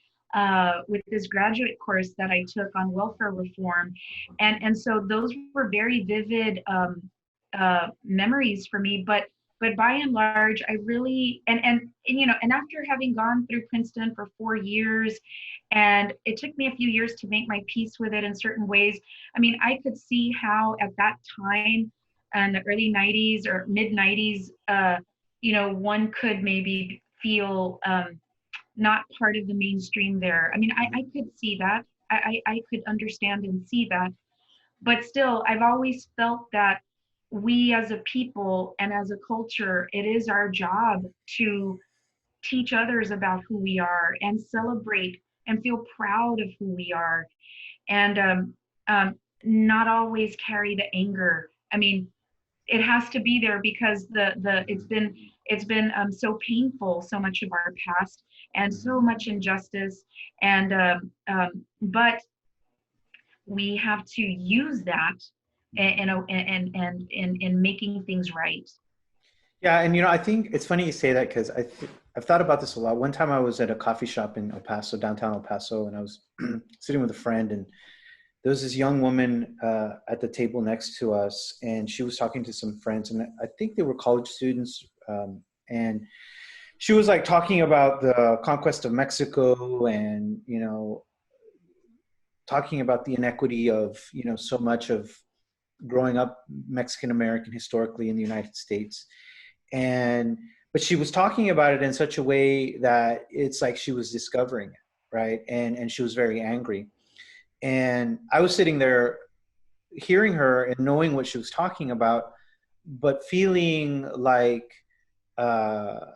Speaker 2: with this graduate course that I took on welfare reform. And so those were very vivid memories for me. But by and large, I really, and after having gone through Princeton for 4 years, and it took me a few years to make my peace with it in certain ways. I mean, I could see how at that time, in the early 90s or mid 90s, one could maybe feel not part of the mainstream there. I mean, I could see that. I could understand and see that. But still, I've always felt that we as a people and as a culture, it is our job to teach others about who we are and celebrate and feel proud of who we are, and not always carry the anger. I mean, it has to be there because it's been so painful, so much of our past, and so much injustice, and but we have to use that in making things right.
Speaker 1: Yeah, and I think it's funny you say that because I've thought about this a lot. One time I was at a coffee shop in El Paso, downtown El Paso, and I was sitting with a friend, and there was this young woman at the table next to us, and she was talking to some friends, and I think they were college students, and she was like talking about the conquest of Mexico, and talking about the inequity of so much of growing up Mexican American historically in the United States. But she was talking about it in such a way that it's like she was discovering it, right? And she was very angry. And I was sitting there hearing her and knowing what she was talking about, but feeling like I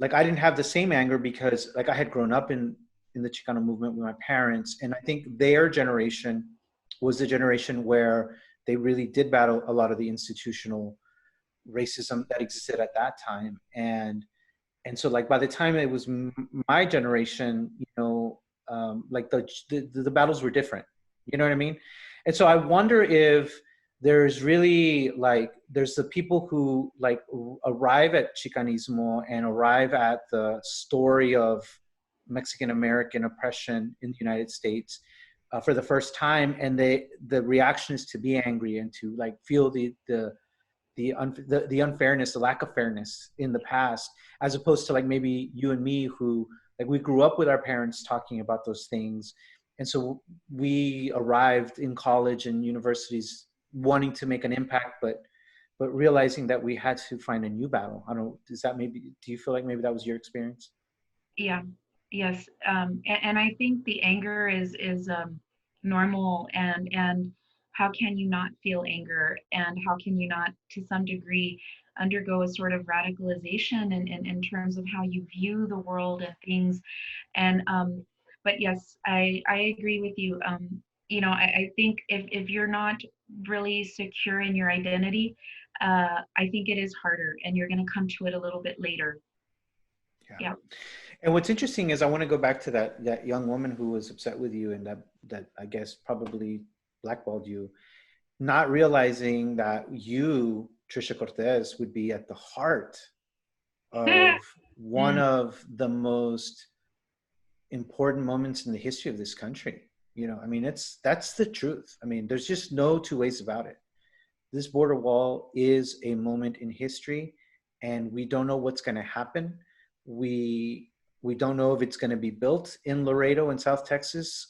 Speaker 1: didn't have the same anger because like I had grown up in the Chicano movement with my parents. And I think their generation was the generation where they really did battle a lot of the institutional racism that existed at that time. And so like by the time it was my generation, like the battles were different, you know what I mean? And so I wonder if there's really there's the people who like arrive at Chicanismo and arrive at the story of Mexican American oppression in the United States for the first time, and the reaction is to be angry and to like feel the unfairness, the lack of fairness in the past, as opposed to like maybe you and me who like we grew up with our parents talking about those things. And so we arrived in college and universities wanting to make an impact, but realizing that we had to find a new battle. I don't know, do you feel like maybe that was your experience?
Speaker 2: Yeah. Yes, and I think the anger is normal, and how can you not feel anger, and how can you not, to some degree, undergo a sort of radicalization in terms of how you view the world and things, and but yes, I agree with you. You know, I think if you're not really secure in your identity, I think it is harder, and you're going to come to it a little bit later.
Speaker 1: Yeah.
Speaker 2: Yeah.
Speaker 1: And what's interesting is I want to go back to that young woman who was upset with you and that I guess probably blackballed you, not realizing that you, Tricia Cortez, would be at the heart of one
Speaker 2: Mm,
Speaker 1: of the most important moments in the history of this country. You know, I mean, that's the truth. I mean, there's just no two ways about it. This border wall is a moment in history, and we don't know what's going to happen. We we don't know if it's going to be built in Laredo in South Texas.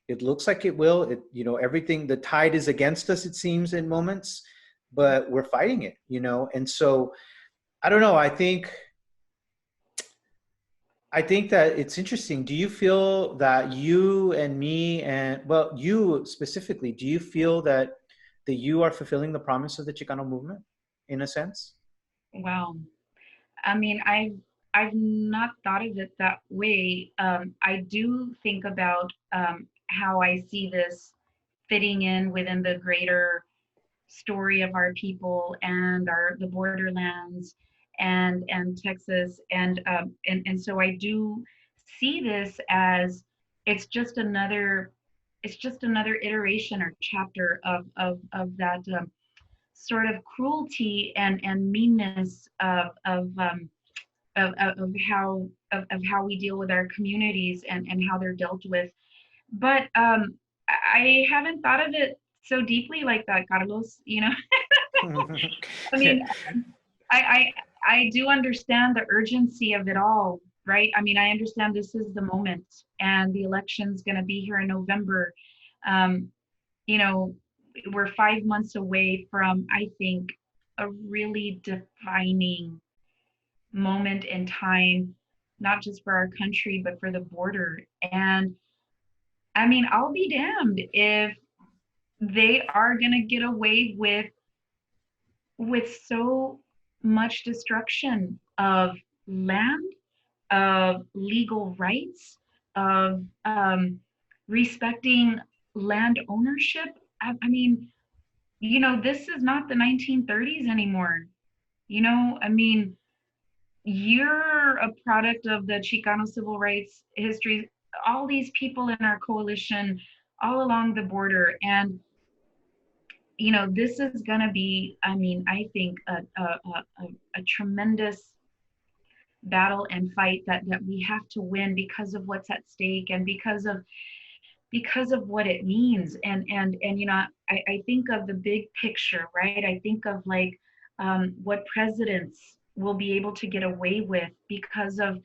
Speaker 1: It looks like it will. It, you know, everything, the tide is against us, it seems, in moments, but we're fighting it. You know, and so I don't know. I think that it's interesting. Do you feel that you and me and, well, you specifically, do you feel that you are fulfilling the promise of the Chicano movement in a sense?
Speaker 2: wow. I mean, I've not thought of it that way. I do think about how I see this fitting in within the greater story of our people and our the borderlands and Texas and so I do see this as it's just another it's just another iteration or chapter of that sort of cruelty and meanness of how we deal with our communities and how they're dealt with. But I haven't thought of it so deeply like that, Carlos. You know, I mean, I I do understand the urgency of it all, right? I mean, I understand this is the moment, and the election's going to be here in November. Um, you know, we're 5 months away from, I think, a really defining moment in time, not just for our country, but for the border. And I mean, I'll be damned if they are going to get away with so much destruction of land, of legal rights, of respecting land ownership. I mean, you know, this is not the 1930s anymore. You know, I mean, you're a product of the Chicano civil rights history, all these people in our coalition all along the border. And, you know, this is going to be, I mean, I think a tremendous battle and fight that we have to win because of what's at stake and because of what it means and you know I think of the big picture, right? I think of like what presidents will be able to get away with because of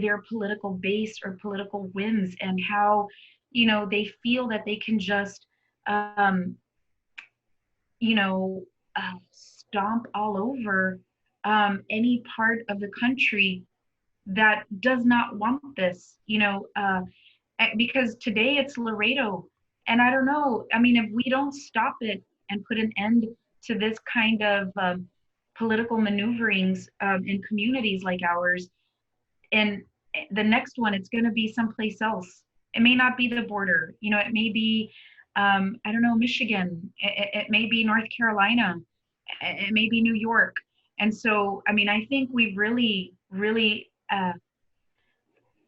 Speaker 2: their political base or political whims and how you know they feel that they can just um, you know stomp all over any part of the country that does not want this, you know, because today it's Laredo. And I don't know, I mean, if we don't stop it and put an end to this kind of political maneuverings in communities like ours, and the next one, it's going to be someplace else. It may not be the border, you know, it may be, I don't know, Michigan, it may be North Carolina, it may be New York. And so, I mean, I think we really, I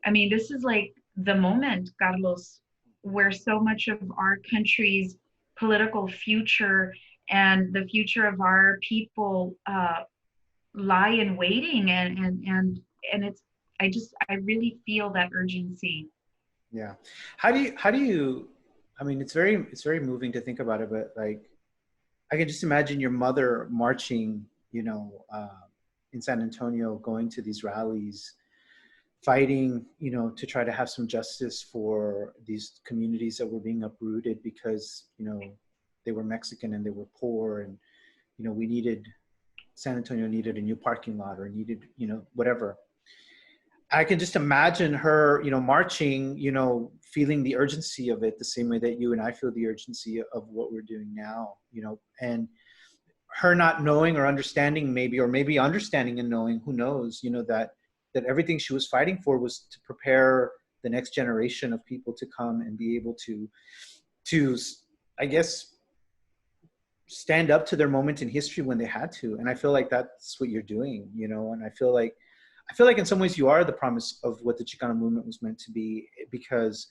Speaker 2: mean, this is like the moment, Carlos, where so much of our country's political future and the future of our people lie in waiting, and it's. I really feel that urgency.
Speaker 1: Yeah. How do you, I mean, it's very moving to think about it, but like, I can just imagine your mother marching, you know, in San Antonio, going to these rallies, fighting, you know, to try to have some justice for these communities that were being uprooted because, you know, they were Mexican and they were poor, and, you know, we needed, San Antonio needed a new parking lot or needed, you know, whatever. I can just imagine her, marching, feeling the urgency of it the same way that you and I feel the urgency of what we're doing now, and her not knowing or understanding maybe, or maybe understanding and knowing, who knows, that everything she was fighting for was to prepare the next generation of people to come and be able to, I guess, stand up to their moment in history when they had to. And I feel like that's what you're doing, and I feel like in some ways you are the promise of what the Chicana movement was meant to be, because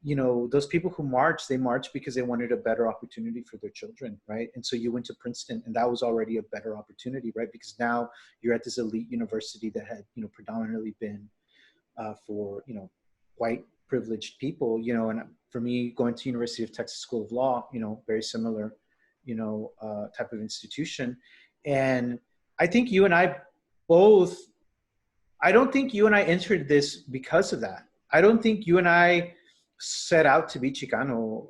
Speaker 1: those people who marched, they marched because they wanted a better opportunity for their children, right? And so you went to Princeton, and that was already a better opportunity, right? Because now you're at this elite university that had predominantly been for white privileged people, and for me, going to University of Texas School of Law, very similar type of institution. And I think you and I both, I don't think you and I entered this because of that. I don't think you and I set out to be Chicano,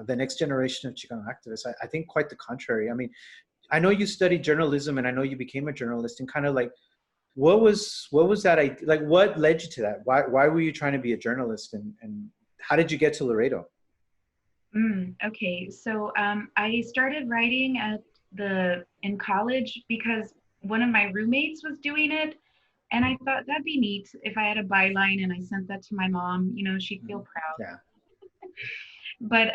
Speaker 1: the next generation of Chicano activists. I think quite the contrary. I mean, I know you studied journalism, and I know you became a journalist, and kind of like, what was that? Like, what led you to that? Why were you trying to be a journalist, and how did you get to Laredo?
Speaker 2: Okay, so I started writing in college because one of my roommates was doing it, and I thought that'd be neat if I had a byline and I sent that to my mom. She'd feel proud.
Speaker 1: Yeah.
Speaker 2: But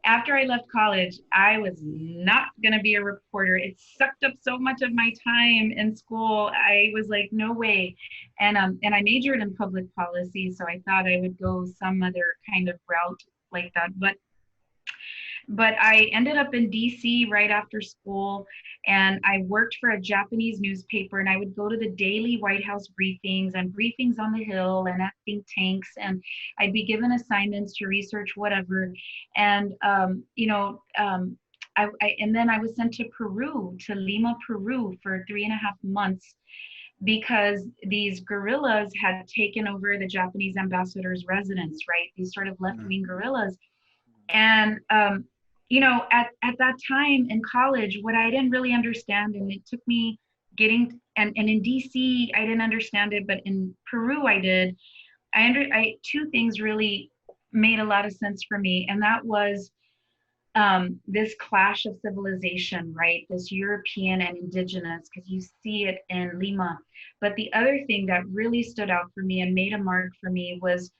Speaker 2: after I left college, I was not going to be a reporter. It sucked up so much of my time in school. I was like, no way. And I majored in public policy, so I thought I would go some other kind of route like that. But I ended up in DC right after school, and I worked for a Japanese newspaper, and I would go to the daily White House briefings and briefings on the Hill and at think tanks, and I'd be given assignments to research whatever. And and then I was sent to Peru, to Lima, Peru, for 3.5 months, because these guerrillas had taken over the Japanese ambassador's residence, right? These sort of left-wing guerrillas. And at that time in college, what I didn't really understand, and it took me getting, and in DC I didn't understand it, but in Peru I did. Two things really made a lot of sense for me, and that was this clash of civilization, right? This European and indigenous, because you see it in Lima. But the other thing that really stood out for me and made a mark for me was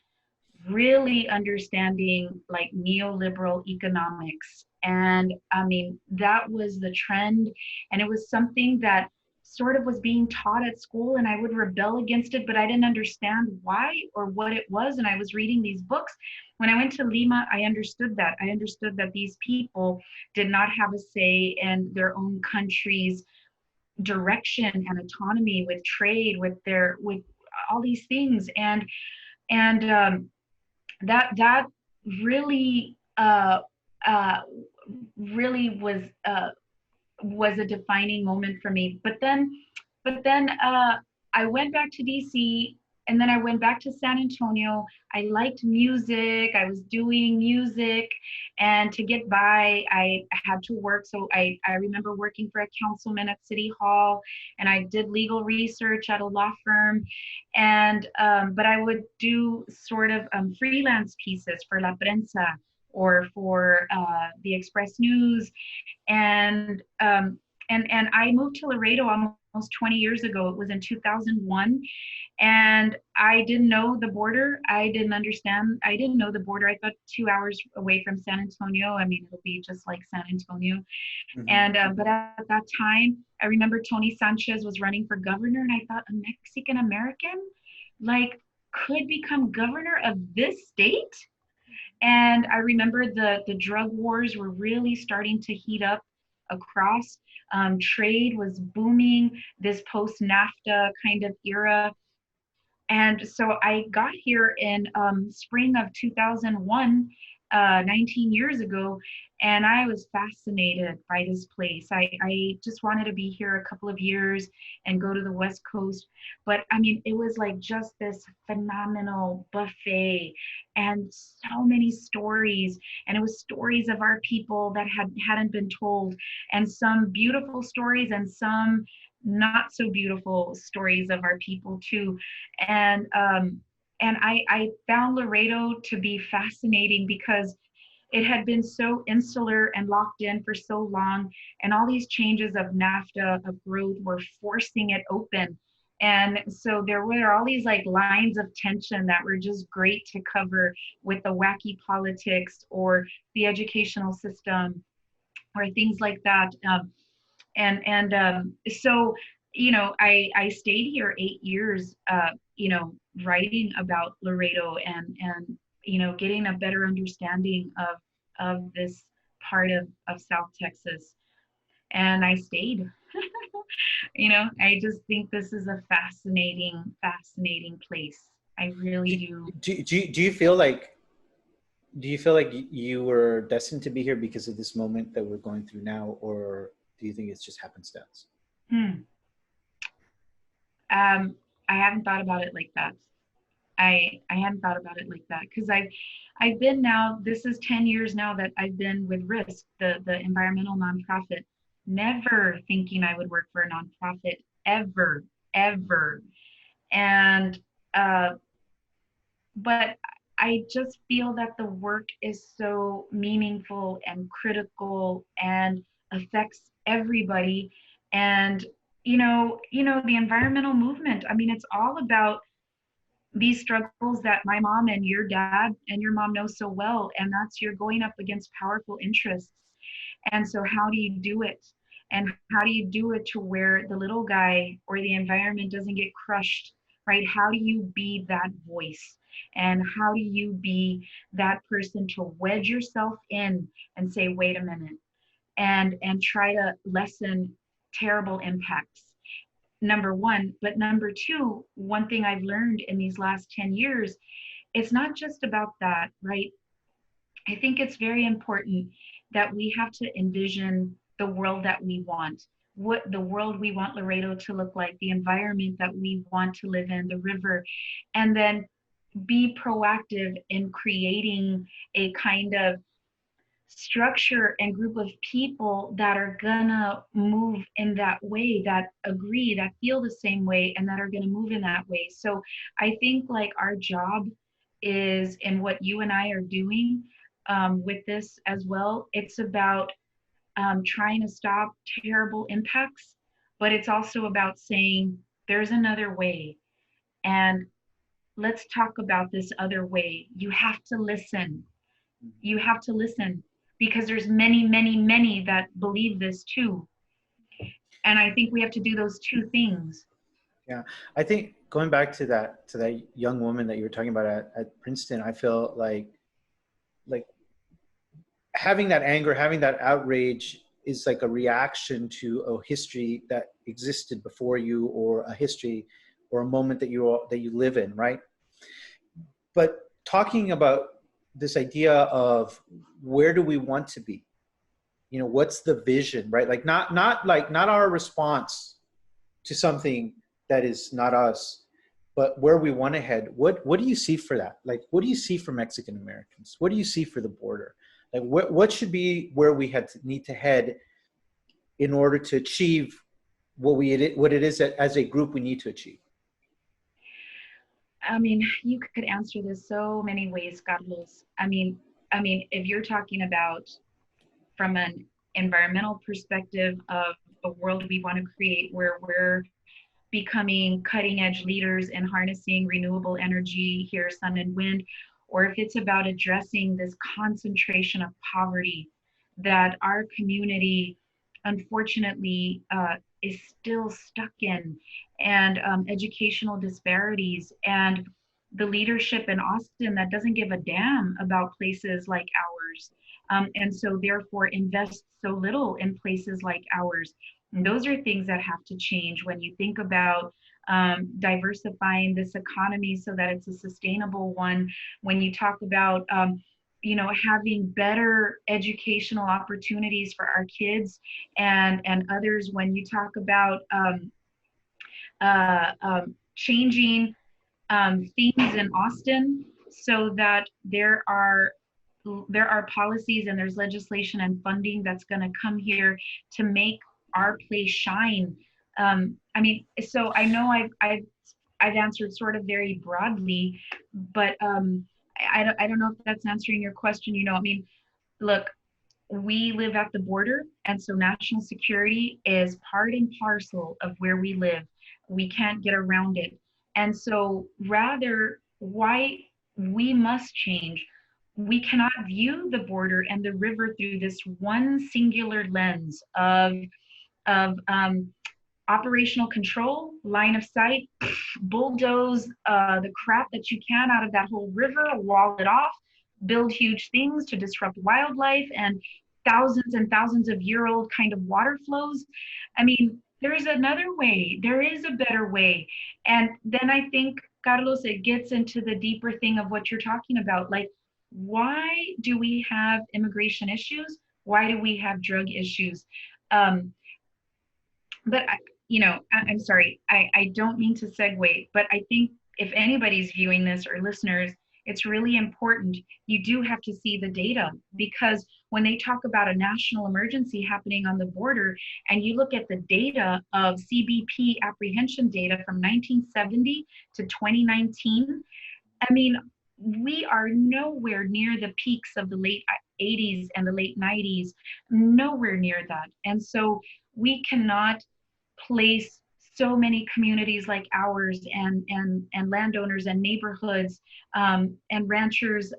Speaker 2: really understanding like neoliberal economics. And I mean, that was the trend. And it was something that sort of was being taught at school, and I would rebel against it, but I didn't understand why or what it was. And I was reading these books. When I went to Lima, I understood that. I understood that these people did not have a say in their own country's direction and autonomy with trade, with all these things. And that really uh, really was a defining moment for me. But then I went back to DC, and then I went back to San Antonio. I liked music. I was doing music, and to get by, I had to work. So I remember working for a councilman at City Hall, and I did legal research at a law firm. And but I would do sort of freelance pieces for La Prensa or for the Express News. And I moved to Laredo almost 20 years ago. It was in 2001, and I didn't know the border. I didn't understand. I didn't know the border. I thought 2 hours away from San Antonio. I mean, it'll be just like San Antonio.
Speaker 1: Mm-hmm.
Speaker 2: And but at that time, I remember Tony Sanchez was running for governor, and I thought, a Mexican American like could become governor of this state. And I remember the drug wars were really starting to heat up across. Trade was booming, this post NAFTA kind of era. And so I got here in spring of 2001, 19 years ago, and I was fascinated by this place. I just wanted to be here a couple of years and go to the West Coast. But I mean, it was like just this phenomenal buffet and so many stories. And it was stories of our people that hadn't been told, and some beautiful stories and some not so beautiful stories of our people too. And I found Laredo to be fascinating because it had been so insular and locked in for so long, and all these changes of NAFTA, of growth, were forcing it open. And so there were all these like lines of tension that were just great to cover, with the wacky politics or the educational system or things like that. So I stayed here 8 years, writing about Laredo, and getting a better understanding of this part of South Texas, and I stayed. I just think this is a fascinating place. I really
Speaker 1: Do,
Speaker 2: do.
Speaker 1: do you feel like you were destined to be here because of this moment that we're going through now, or do you think it's just happenstance?
Speaker 2: Hmm. I haven't thought about it like that. I hadn't thought about it like that, because I've been, now this is 10 years now that I've been with Risk, the environmental nonprofit, never thinking I would work for a nonprofit, ever. And uh but I just feel that the work is so meaningful and critical and affects everybody. And the environmental movement, I mean, it's all about these struggles that my mom and your dad and your mom know so well, and that's, you're going up against powerful interests. And so how do you do it, and how do you do it to where the little guy or the environment doesn't get crushed, right? How do you be that voice, and how do you be that person to wedge yourself in and say, wait a minute, and try to lessen terrible impacts, number one. But number two, one thing I've learned in these last 10 years, it's not just about that, right? I think it's very important that we have to envision the world that we want, what the world we want Laredo to look like, the environment that we want to live in, the river, and then be proactive in creating a kind of structure and group of people that are gonna move in that way, that agree, that feel the same way, and that are gonna move in that way. So I think like our job is, in what you and I are doing, with this as well, it's about trying to stop terrible impacts, but it's also about saying there's another way, and let's talk about this other way. You have to listen. You have to listen, because there's many that believe this too. And I think we have to do those two things.
Speaker 1: Yeah, I think going back to that young woman that you were talking about at Princeton, I feel like having that anger, having that outrage is like a reaction to a history that existed before you, or a history or a moment that you live in, right? But talking about this idea of where do we want to be? What's the vision, right? Like not our response to something that is not us, but where we want to head. What do you see for that? Like, what do you see for Mexican Americans? What do you see for the border? Like, what should be where we need to head in order to achieve what it is that as a group we need to achieve?
Speaker 2: I mean, you could answer this so many ways, Carlos. I mean, if you're talking about from an environmental perspective of a world we want to create where we're becoming cutting edge leaders in harnessing renewable energy, here, sun and wind, or if it's about addressing this concentration of poverty that our community, unfortunately, is still stuck in, and educational disparities, and the leadership in Austin that doesn't give a damn about places like ours, and so therefore invest so little in places like ours. And those are things that have to change when you think about diversifying this economy so that it's a sustainable one. When you talk about having better educational opportunities for our kids and others, when you talk about changing things in Austin so that there are policies and there's legislation and funding that's going to come here to make our place shine. I mean, so I know I've answered sort of very broadly, but I don't know if that's answering your question. I mean, look, we live at the border, and so national security is part and parcel of where we live. We can't get around it. And so, rather, why we must change. We cannot view the border and the river through this one singular lens of operational control, line of sight, bulldoze the crap that you can out of that whole river, wall it off, build huge things to disrupt wildlife and thousands of year old kind of water flows. I mean, there is another way, there is a better way. And then I think, Carlos, it gets into the deeper thing of what you're talking about. Like, why do we have immigration issues? Why do we have drug issues? Um, but I'm sorry, I don't mean to segue, but I think if anybody's viewing this or listeners, it's really important. You do have to see the data, because when they talk about a national emergency happening on the border, and you look at the data of CBP apprehension data from 1970 to 2019, I mean, we are nowhere near the peaks of the late 80s and the late 90s, nowhere near that. And so we cannot place so many communities like ours and landowners and neighborhoods and ranchers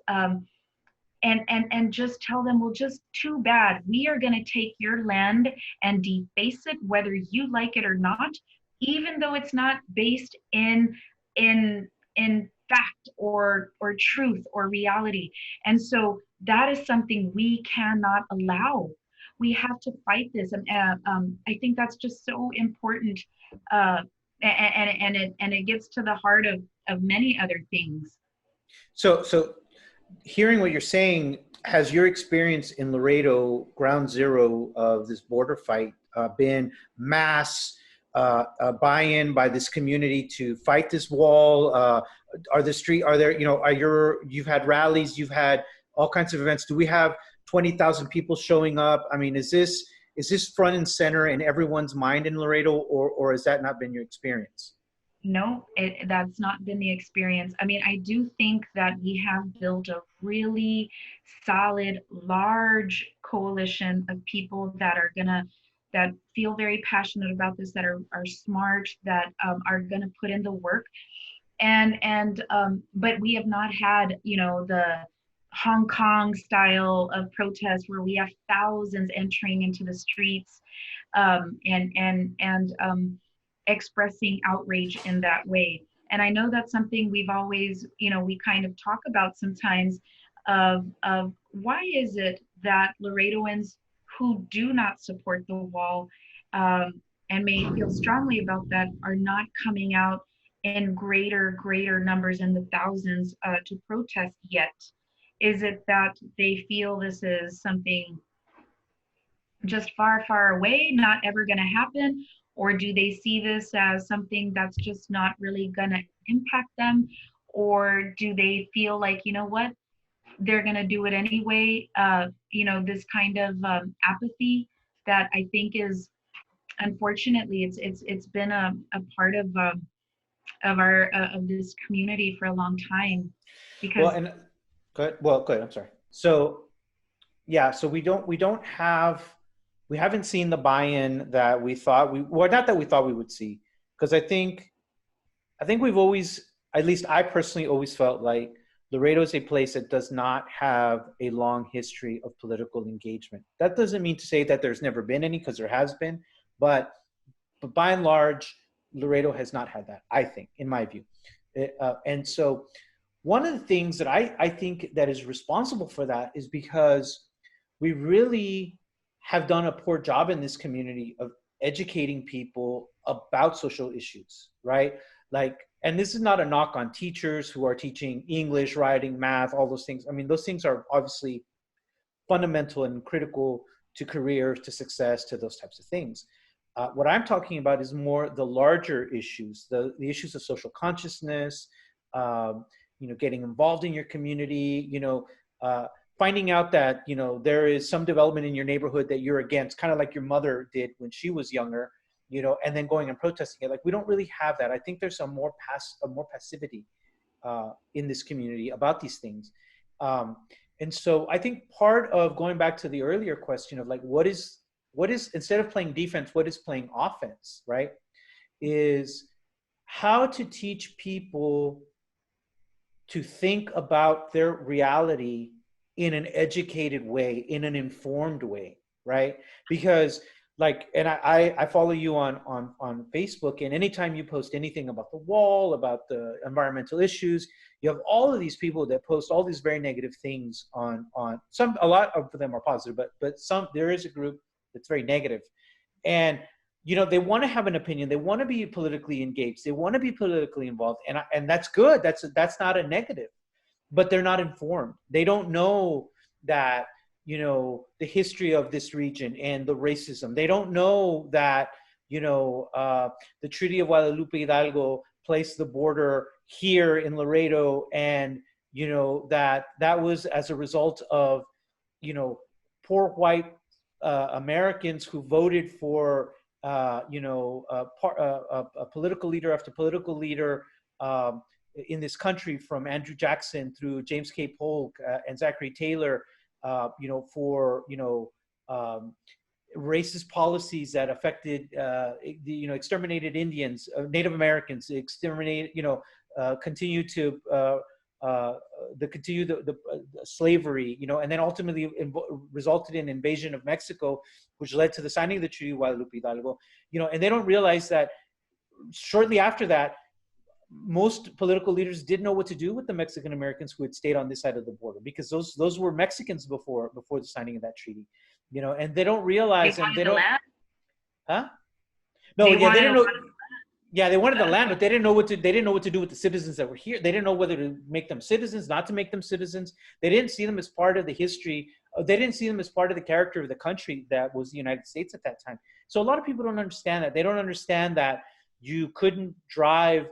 Speaker 2: and just tell them, well, just too bad. We are going to take your land and deface it, whether you like it or not, even though it's not based in fact or truth or reality. And so that is something we cannot allow. We have to fight this. I think that's just so important. Uh, and it gets to the heart of many other things.
Speaker 1: So hearing what you're saying, has your experience in Laredo, ground zero of this border fight, been mass buy-in by this community to fight this wall? You've had rallies, you've had all kinds of events. Do we have 20,000 people showing up? I mean, is this front and center in everyone's mind in Laredo, or has that not been your experience?
Speaker 2: No, that's not been the experience. I mean, I do think that we have built a really solid, large coalition of people that feel very passionate about this, that are smart, that are gonna put in the work. But we have not had, the Hong Kong style of protest where we have thousands entering into the streets and expressing outrage in that way. And I know that's something we've always, we kind of talk about sometimes of why is it that Laredoans who do not support the wall and may feel strongly about that are not coming out in greater numbers in the thousands to protest yet? Is it that they feel this is something just far away, not ever going to happen? Or do they see this as something that's just not really going to impact them? Or do they feel like, you know what, they're going to do it anyway? This kind of apathy that I think is, unfortunately, it's been a part of this community for a long time.
Speaker 1: Well,
Speaker 2: Because
Speaker 1: and go ahead. I'm sorry. So yeah, so we haven't seen the buy-in that we thought well, not that we thought we would see, because I think we've always, at least I personally always felt like Laredo is a place that does not have a long history of political engagement. That doesn't mean to say that there's never been any, because there has been, but by and large, Laredo has not had that, I think, in my view. And so one of the things that I think that is responsible for that is because we really have done a poor job in this community of educating people about social issues, right? Like, and this is not a knock on teachers who are teaching English, writing, math, all those things. I mean, those things are obviously fundamental and critical to careers, to success, to those types of things. What I'm talking about is more the larger issues, the issues of social consciousness, getting involved in your community, finding out that, there is some development in your neighborhood that you're against, kind of like your mother did when she was younger. and then going and protesting it. Like, we don't really have that. I think there's a more passivity in this community about these things. Um, and so I think part of going back to the earlier question of like, what is, instead of playing defense, what is playing offense, right? Is how to teach people to think about their reality in an educated way, in an informed way, right? Because like, and I follow you on Facebook, and anytime you post anything about the wall, about the environmental issues, you have all of these people that post all these very negative things on some. A lot of them are positive, but some, there is a group that's very negative. And they want to have an opinion, they want to be politically engaged, they want to be politically involved, and that's good, that's not a negative, but they're not informed. They don't know that, the history of this region and the racism. They don't know that, the Treaty of Guadalupe Hidalgo placed the border here in Laredo, and that was as a result of, poor white Americans who voted for a political leader after political leader in this country, from Andrew Jackson through James K. Polk and Zachary Taylor, for racist policies that affected exterminated Indians, Native Americans, continue to the slavery, and then ultimately resulted in invasion of Mexico, which led to the signing of the Treaty of Guadalupe Hidalgo, and they don't realize that shortly after that, most political leaders didn't know what to do with the Mexican Americans who had stayed on this side of the border, because those were Mexicans before the signing of that treaty, and they don't realize, and they don't, land. Huh? No, they didn't know. Yeah, they wanted the land, but they didn't know what to do with the citizens that were here. They didn't know whether to make them citizens, not to make them citizens. They didn't see them as part of the history. They didn't see them as part of the character of the country that was the United States at that time. So a lot of people don't understand that. They don't understand that you couldn't drive,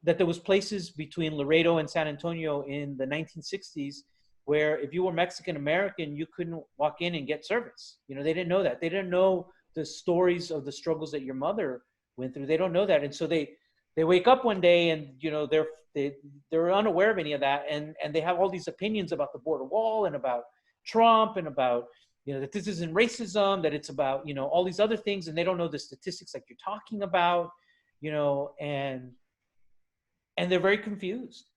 Speaker 1: that there was places between Laredo and San Antonio in the 1960s where if you were Mexican American, you couldn't walk in and get service. They didn't know that. They didn't know the stories of the struggles that your mother went through. They don't know that. And so they wake up one day and, they're unaware of any of that. And they have all these opinions about the border wall and about Trump and about, that this isn't racism, that it's about, all these other things. And they don't know the statistics like you're talking about, and they're very confused,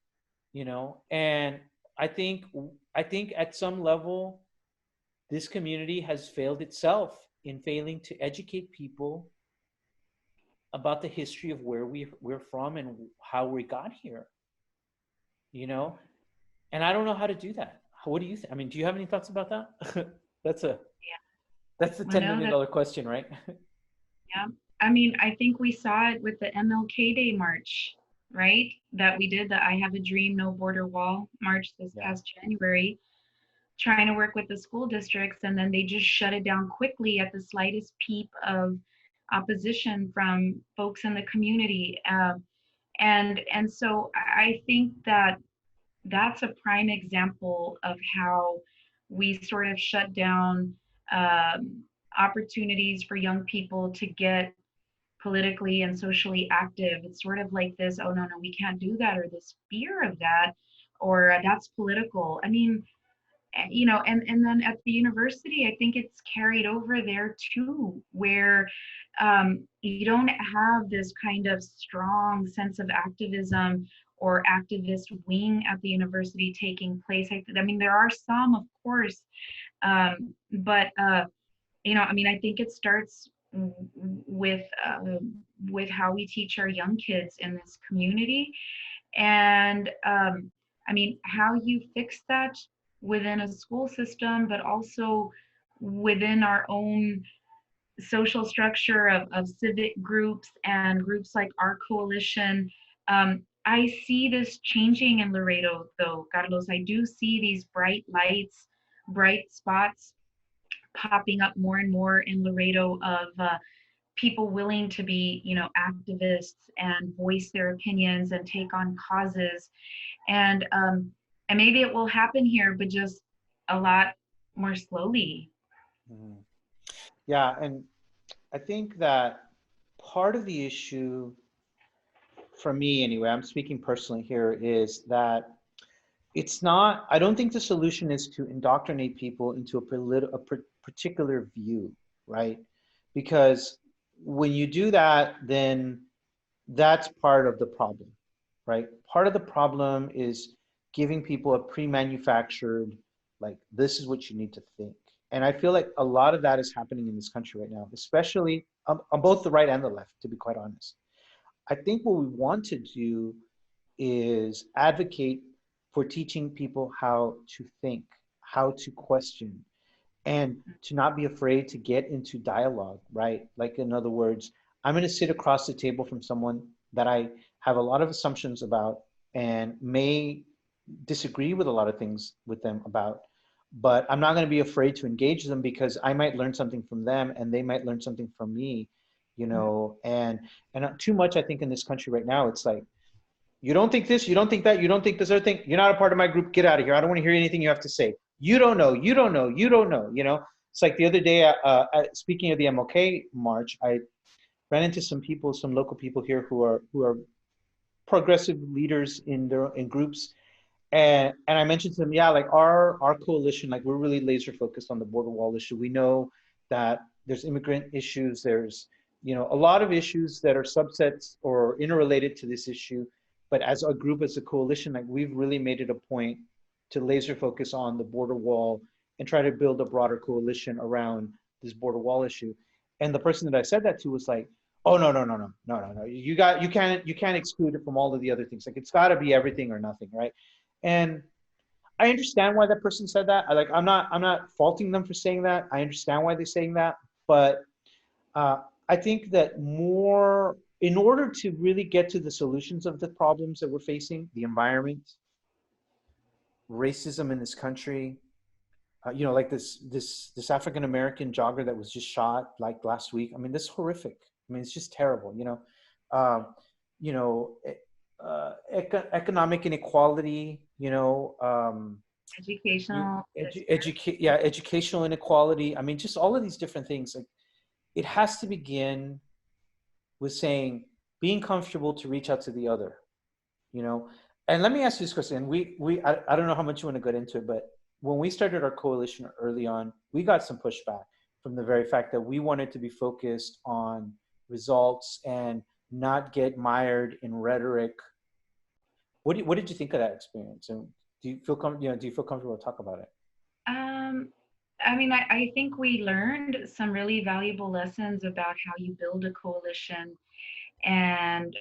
Speaker 1: and I think at some level, this community has failed itself in failing to educate people about the history of where we're from and how we got here, and I don't know how to do that. What do you think? I mean, do you have any thoughts about that? That's the $10 million question, right?
Speaker 2: Yeah. I mean, I think we saw it with the MLK Day march, right? That we did, the I Have a Dream, No Border Wall march this past January, trying to work with the school districts, and then they just shut it down quickly at the slightest peep of opposition from folks in the community. And so I think that that's a prime example of how we sort of shut down opportunities for young people to get politically and socially active. It's sort of like this, oh no, we can't do that, or this fear of that, or that's political. I mean, and then at the university, I think it's carried over there too, where you don't have this kind of strong sense of activism or activist wing at the university taking place. I mean, there are some, of course, but I mean, I think it starts with how we teach our young kids in this community, and I mean, how you fix that within a school system, but also within our own social structure of civic groups and groups like our coalition. I see this changing in Laredo, though, Carlos. I do see these bright lights, bright spots popping up more and more in Laredo of people willing to be, activists and voice their opinions and take on causes. And maybe it will happen here, but just a lot more slowly.
Speaker 1: Mm-hmm. Yeah, and I think that part of the issue for me anyway, I'm speaking personally here, is that it's not, I don't think the solution is to indoctrinate people into particular view, right? Because when you do that, then that's part of the problem, right? Part of the problem is giving people a pre-manufactured, like, this is what you need to think. And I feel like a lot of that is happening in this country right now, especially on both the right and the left, to be quite honest. I think what we want to do is advocate for teaching people how to think, how to question, and to not be afraid to get into dialogue, right? Like, in other words, I'm going to sit across the table from someone that I have a lot of assumptions about and may disagree with a lot of things with them about, but I'm not going to be afraid to engage them because I might learn something from them and they might learn something from me, you know. And too much, I think, in this country right now, it's like, you don't think this, you don't think that, you don't think this other thing. You're not a part of my group. Get out of here. I don't want to hear anything you have to say. You don't know. You don't know. You don't know. You know, it's like the other day, speaking of the MLK march, I ran into some people, some local people here who are progressive leaders in their in groups, and I mentioned to them, yeah, like our coalition, like, we're really laser focused on the border wall issue. We know that there's immigrant issues, there's, you know, a lot of issues that are subsets or interrelated to this issue. But as a group, as a coalition, like, we've really made it a point to laser focus on the border wall and try to build a broader coalition around this border wall issue. And the person that I said that to was like, oh, no, no, no, no, no, no, no. You can't exclude it from all of the other things. Like, it's got to be everything or nothing, right? And I understand why that person said that. I'm not faulting them for saying that. I understand why they're saying that, but I think that more, in order to really get to the solutions of the problems that we're facing, the environment, racism in this country, you know, like this African American jogger that was just shot like last week. I mean, this is horrific. I mean, it's just terrible. Um, you know, economic inequality.
Speaker 2: Educational.
Speaker 1: Yeah, educational inequality. I mean, just all of these different things. Like, it has to begin with saying, being comfortable to reach out to the other, you know. And let me ask you this question. And I don't know how much you want to get into it, but when we started our coalition early on, we got some pushback from the very fact that we wanted to be focused on results and not get mired in rhetoric. What did you think of that experience? And do you feel comfortable to talk about it?
Speaker 2: Um, I mean, I think we learned some really valuable lessons about how you build a coalition and,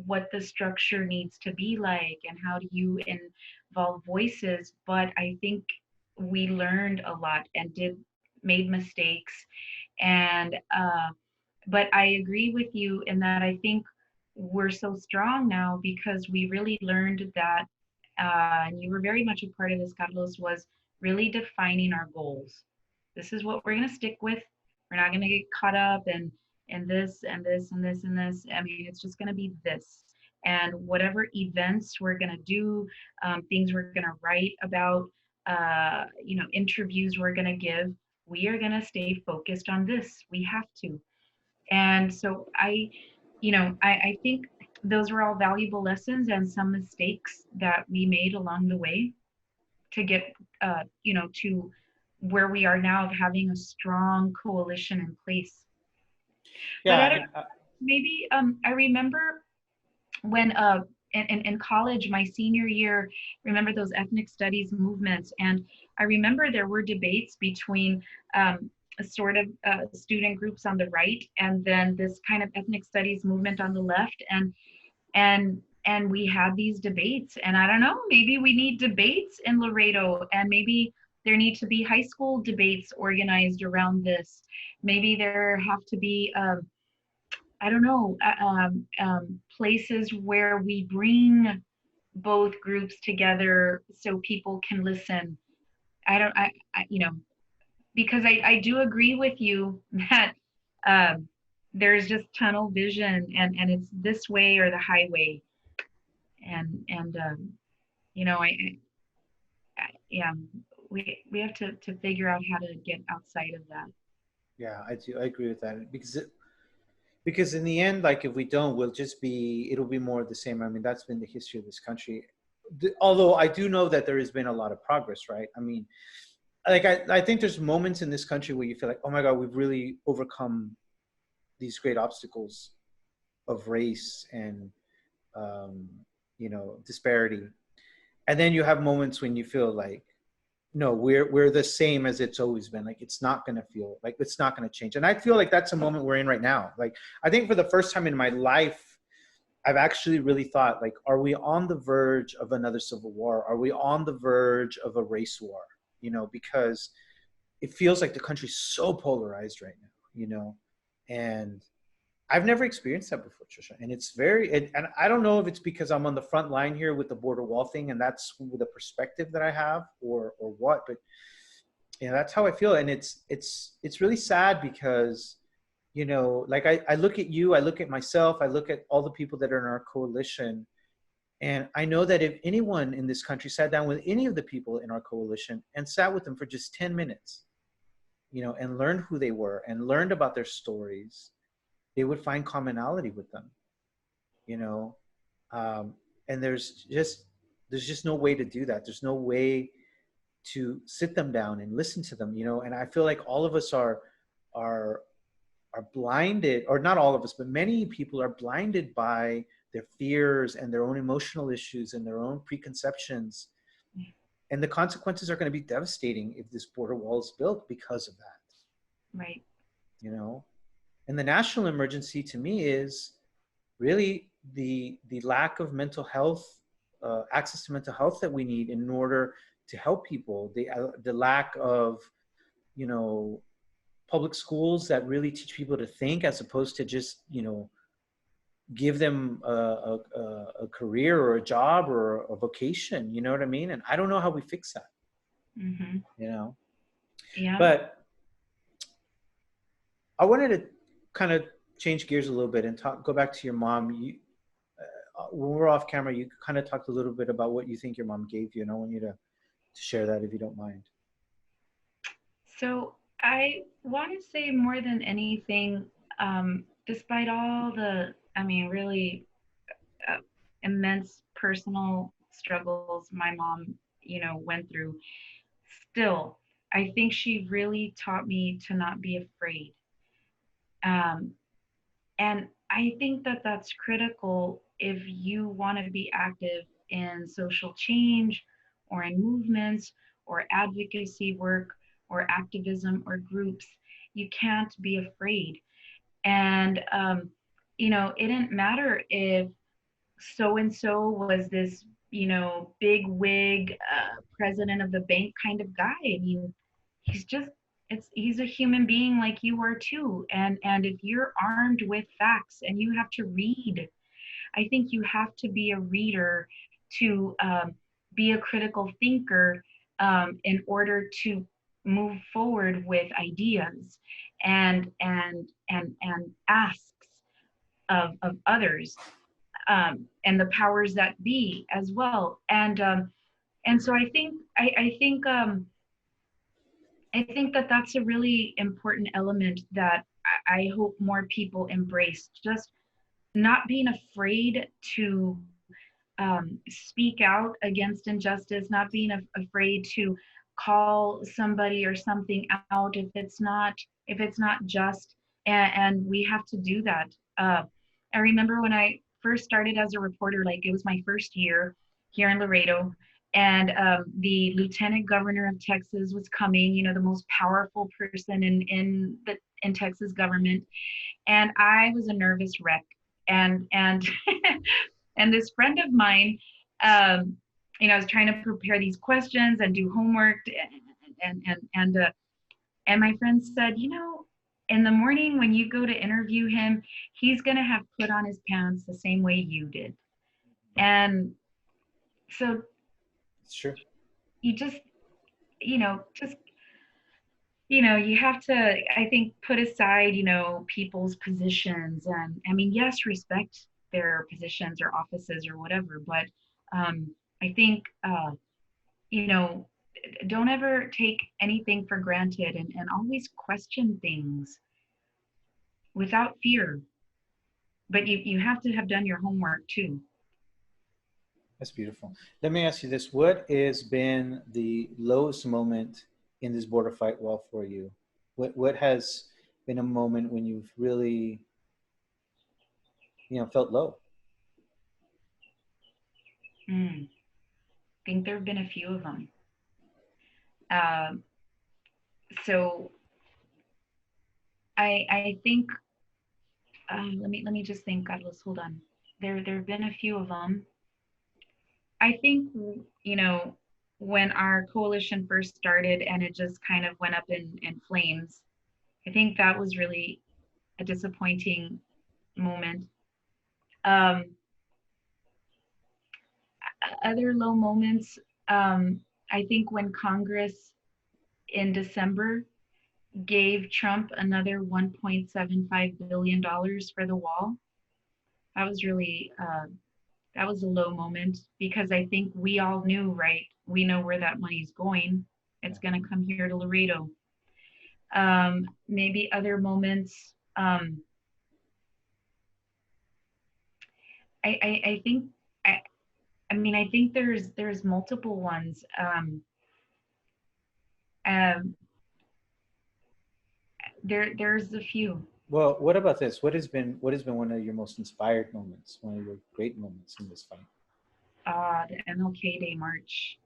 Speaker 2: what the structure needs to be like and how do you involve voices. But I think we learned a lot and did made mistakes. And but I agree with you in that I think we're so strong now because we really learned that, and you were very much a part of this, Carlos, was really defining our goals. This is what we're going to stick with. We're not going to get caught up in this and this and this and this. I mean, it's just going to be this. And whatever events we're going to do, things we're going to write about, interviews we're going to give, we are going to stay focused on this. We have to. And so I think those were all valuable lessons and some mistakes that we made along the way to get, to where we are now of having a strong coalition in place. But I
Speaker 1: Yeah,
Speaker 2: don't, maybe I remember when in college, my senior year, remember those ethnic studies movements. And I remember there were debates between a sort of student groups on the right and then this kind of ethnic studies movement on the left. And we had these debates. And I don't know, maybe we need debates in Laredo, and maybe there need to be high school debates organized around this. Maybe there have to be I don't know, places where we bring both groups together so people can listen. I don't, because I do agree with you that there's just tunnel vision and it's this way or the highway. And yeah, we have to figure out how to get outside of that.
Speaker 1: Yeah, I do. I agree with that because in the end, like if we don't, it'll be more of the same. I mean, that's been the history of this country. Although I do know that there has been a lot of progress, right? I mean, I think there's moments in this country where you feel like, oh my God, we've really overcome these great obstacles of race and um, disparity. And then you have moments when you feel like, no, we're the same as it's always been. Like it's not gonna feel like it's not gonna change. And I feel like that's a moment we're in right now. Like I think for the first time in my life, I've actually really thought like, are we on the verge of another civil war? Are we on the verge of a race war? Because it feels like the country's so polarized right now, and I've never experienced that before, Trisha. And and I don't know if it's because I'm on the front line here with the border wall thing, and that's the perspective that I have, or what. But that's how I feel, and it's really sad because, like I look at you, I look at myself, I look at all the people that are in our coalition, and I know that if anyone in this country sat down with any of the people in our coalition and sat with them for just 10 minutes, and learned who they were and learned about their stories, they would find commonality with them, you know um, and there's just no way to do that. There's no way to sit them down and listen to them, and I feel like all of us are are blinded, or not all of us, but many people are blinded by their fears and their own emotional issues and their own preconceptions, and the consequences are going to be devastating if this border wall is built because of that.
Speaker 2: Right.
Speaker 1: you know and the national emergency to me is really the lack of mental health, access to mental health that we need in order to help people. The lack of you know public schools that really teach people to think, as opposed to just give them a career or a job or a vocation. You know what I mean? And I don't know how we fix that.
Speaker 2: Mm-hmm.
Speaker 1: You know,
Speaker 2: Yeah.
Speaker 1: but I wanted to kind of change gears a little bit and go back to your mom. When we're off camera, you kind of talked a little bit about what you think your mom gave you, and I want you to share that if you don't mind.
Speaker 2: So I want to say more than anything, despite all the, I mean, really uh, immense personal struggles my mom, went through, still, I think she really taught me to not be afraid. Um, and I think that that's critical if you want to be active in social change or in movements or advocacy work or activism or groups. You can't be afraid. And, it didn't matter if so and so was this, big wig president of the bank kind of guy. I mean, he's just he's a human being like you are too. And if you're armed with facts and you have to read, I think you have to be a reader to be a critical thinker in order to move forward with ideas and asks of others, and the powers that be as well. And so I think that that's a really important element that I hope more people embrace. Just not being afraid to speak out against injustice, not being afraid to call somebody or something out if it's not just, and we have to do that. I remember when I first started as a reporter, like it was my first year here in Laredo, and the lieutenant governor of Texas was coming, the most powerful person in Texas government, and I was a nervous wreck. And and this friend of mine, um, I was trying to prepare these questions and do homework, and my friend said, in the morning when you go to interview him, he's gonna have put on his pants the same way you did. And so
Speaker 1: It's true.
Speaker 2: you just you have to, I think, put aside, people's positions. And I mean, yes, respect their positions or offices or whatever, but I think, you know, don't ever take anything for granted, and always question things without fear. But you have to have done your homework too.
Speaker 1: That's beautiful. Let me ask you this: what has been the lowest moment in this border fight wall for you? What has been a moment when you've really, felt low?
Speaker 2: I think there have been a few of them. Um, so I think let me just think. God, let's hold on. There have been a few of them. I think you know when our coalition first started and it just kind of went up in flames. I think that was really a disappointing moment. Um, Other low moments. I think when Congress in December gave Trump another $1.75 billion for the wall. That was really that was a low moment because I think we all knew, right? We know where that money's going.
Speaker 1: Yeah.
Speaker 2: It's going to come here to Laredo. Maybe other moments. I think I I mean I think there's multiple ones. Um, there's a few.
Speaker 1: Well, what about this? What has been one of your most inspired moments? One of your great moments in this fight?
Speaker 2: The MLK Day March.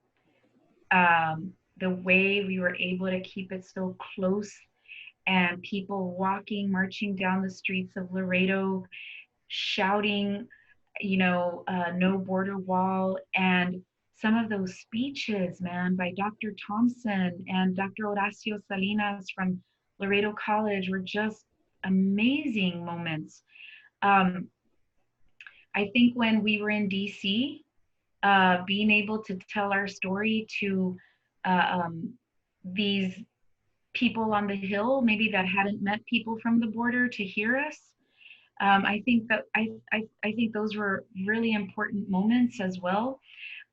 Speaker 2: The way we were able to keep it so close and people walking, marching down the streets of Laredo, shouting, no border wall. And some of those speeches, man, by Dr. Thompson and Dr. Horacio Salinas from Laredo College were just amazing moments. Um, I think when we were in DC, being able to tell our story to these people on the Hill, maybe that hadn't met people from the border to hear us. I think that I think those were really important moments as well.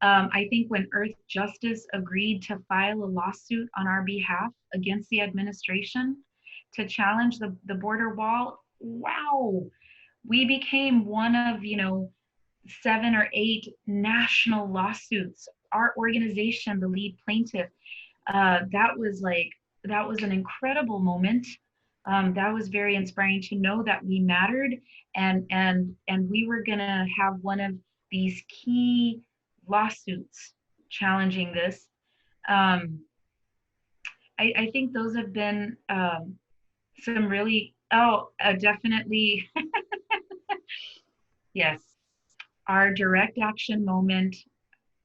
Speaker 2: I think when Earth Justice agreed to file a lawsuit on our behalf against the administration to challenge the border wall, wow, we became one of 7 or 8 national lawsuits. Our organization, the lead plaintiff, that was like that was an incredible moment. That was very inspiring to know that we mattered, and we were gonna have one of these key lawsuits challenging this. Um, I think those have been some really definitely yes, our direct action moment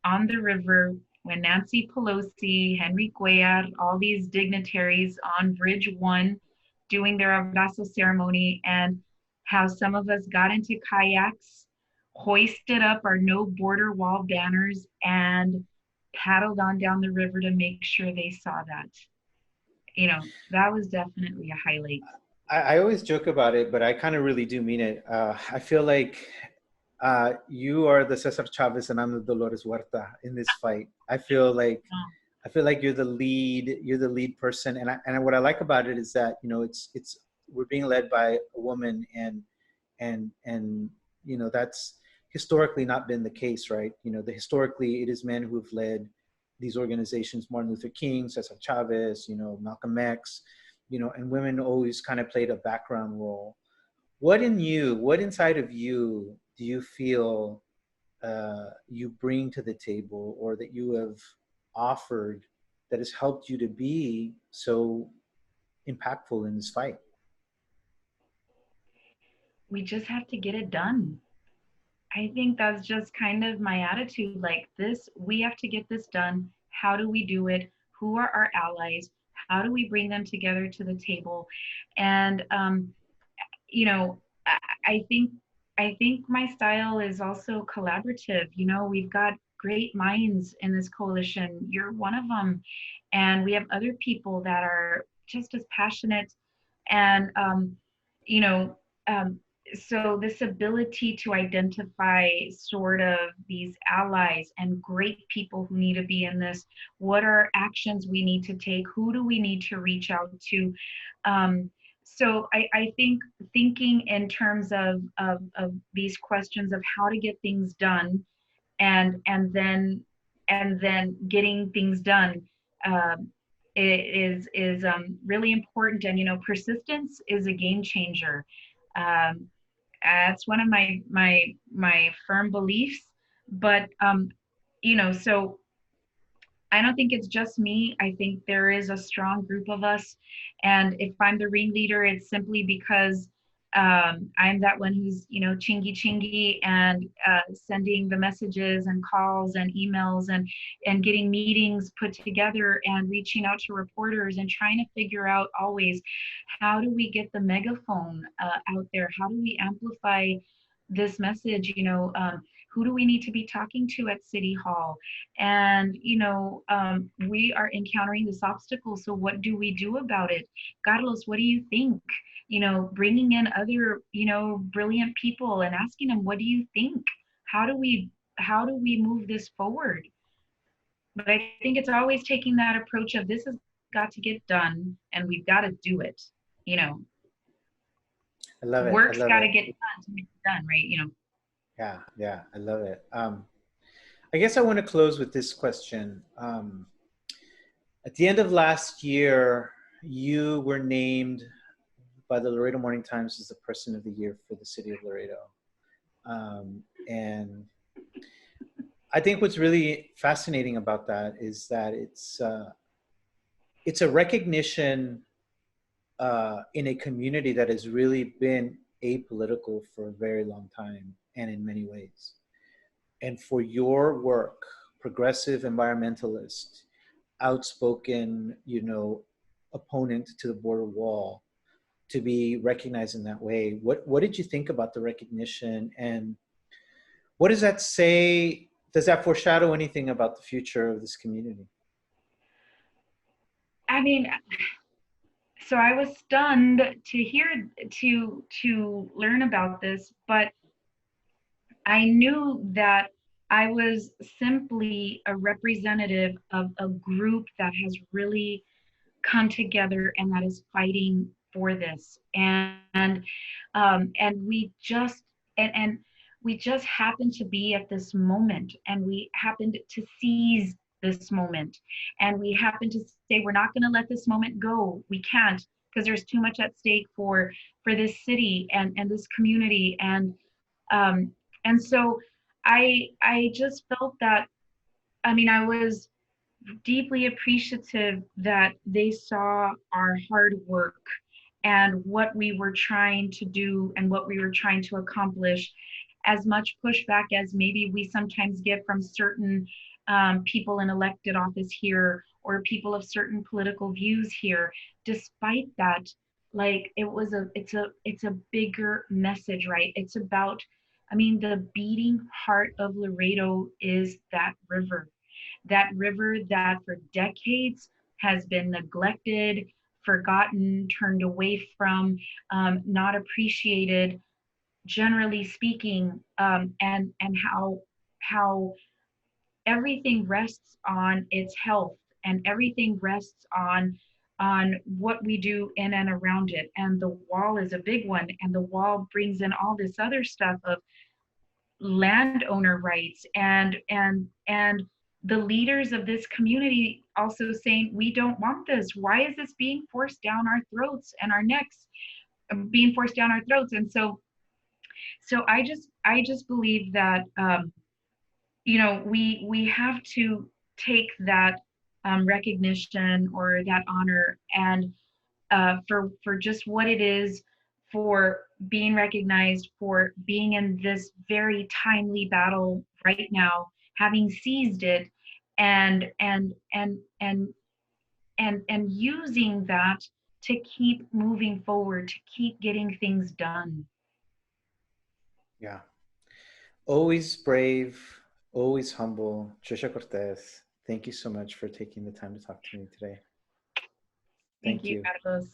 Speaker 2: on the river when Nancy Pelosi, Henry Cuellar, all these dignitaries on Bridge 1 doing their abrazo ceremony, and how some of us got into kayaks, hoisted up our no border wall banners, and paddled on down the river to make sure they saw that. That was definitely a highlight.
Speaker 1: I always joke about it, but I kind of really do mean it. I feel like you are the Cesar Chavez and I'm the Dolores Huerta in this fight. I feel like you're the lead. You're the lead person, and what I like about it is that it's we're being led by a woman, and that's historically not been the case, right? Historically it is men who've led these organizations: Martin Luther King, Cesar Chavez, Malcolm X, and women always kind of played a background role. What inside of you do you feel you bring to the table, or that you have offered, that has helped you to be so impactful in this fight?
Speaker 2: We just have to get it done. I think that's just kind of my attitude. Like this, we have to get this done. How do we do it? Who are our allies? How do we bring them together to the table? And you know, I, I think my style is also collaborative. We've got great minds in this coalition. You're one of them, and we have other people that are just as passionate. And you know, um, so this ability to identify sort of these allies and great people who need to be in this, what are actions we need to take, who do we need to reach out to. So I think thinking in terms of these questions of how to get things done, and then getting things done, um, is really important. And persistence is a game changer. um, that's one of my firm beliefs. But so I don't think it's just me. I think there is a strong group of us. And if I'm the ringleader, it's simply because I'm that one who's, chingy chingy, and sending the messages and calls and emails, and getting meetings put together, and reaching out to reporters, and trying to figure out always, how do we get the megaphone out there? How do we amplify this message? Who do we need to be talking to at City Hall? And we are encountering this obstacle, so what do we do about it? Carlos, what do you think? Bringing in other brilliant people and asking them, what do you think? How do we move this forward? But I think it's always taking that approach of, this has got to get done, and we've got to do it. you know
Speaker 1: I love it. I
Speaker 2: Work's
Speaker 1: love
Speaker 2: got to
Speaker 1: it.
Speaker 2: get done to make it done, right?
Speaker 1: Yeah, yeah, I love it. I guess I want to close with this question. At the end of last year, you were named by the Laredo Morning Times as the Person of the Year for the city of Laredo. And I think what's really fascinating about that is that it's a recognition in a community that has really been apolitical for a very long time, and in many ways. And for your work, progressive environmentalist, outspoken, opponent to the border wall, to be recognized in that way. What did you think about the recognition, and what does that say? Does that foreshadow anything about the future of this community?
Speaker 2: I mean, so I was stunned to learn about this, but I knew that I was simply a representative of a group that has really come together and that is fighting for this. And we just happened to be at this moment, and we happened to seize this moment, and we happened to say, we're not going to let this moment go. We can't, because there's too much at stake for this city and this community. Um, and so I just felt that, I mean, I was deeply appreciative that they saw our hard work and what we were trying to do and what we were trying to accomplish. As much pushback as maybe we sometimes get from certain people in elected office here, or people of certain political views here, despite that, like, it's a bigger message, right? It's about, I mean, the beating heart of Laredo is that river that for decades has been neglected, forgotten, turned away from, not appreciated, generally speaking. And how everything rests on its health, and everything rests on what we do in and around it. And the wall is a big one, and the wall brings in all this other stuff of landowner rights, and the leaders of this community also saying, we don't want this. Why is this being forced down our throats and our necks, being forced down our throats? And so I just believe that, we have to take that recognition or that honor, and for just what it is, for being recognized, for being in this very timely battle right now, having seized it, and using that to keep moving forward, to keep getting things done.
Speaker 1: Yeah. Always brave, always humble. Tricia Cortez, thank you so much for taking the time to talk to me today.
Speaker 2: Thank
Speaker 1: Thank
Speaker 2: you,
Speaker 1: you.
Speaker 2: Carlos.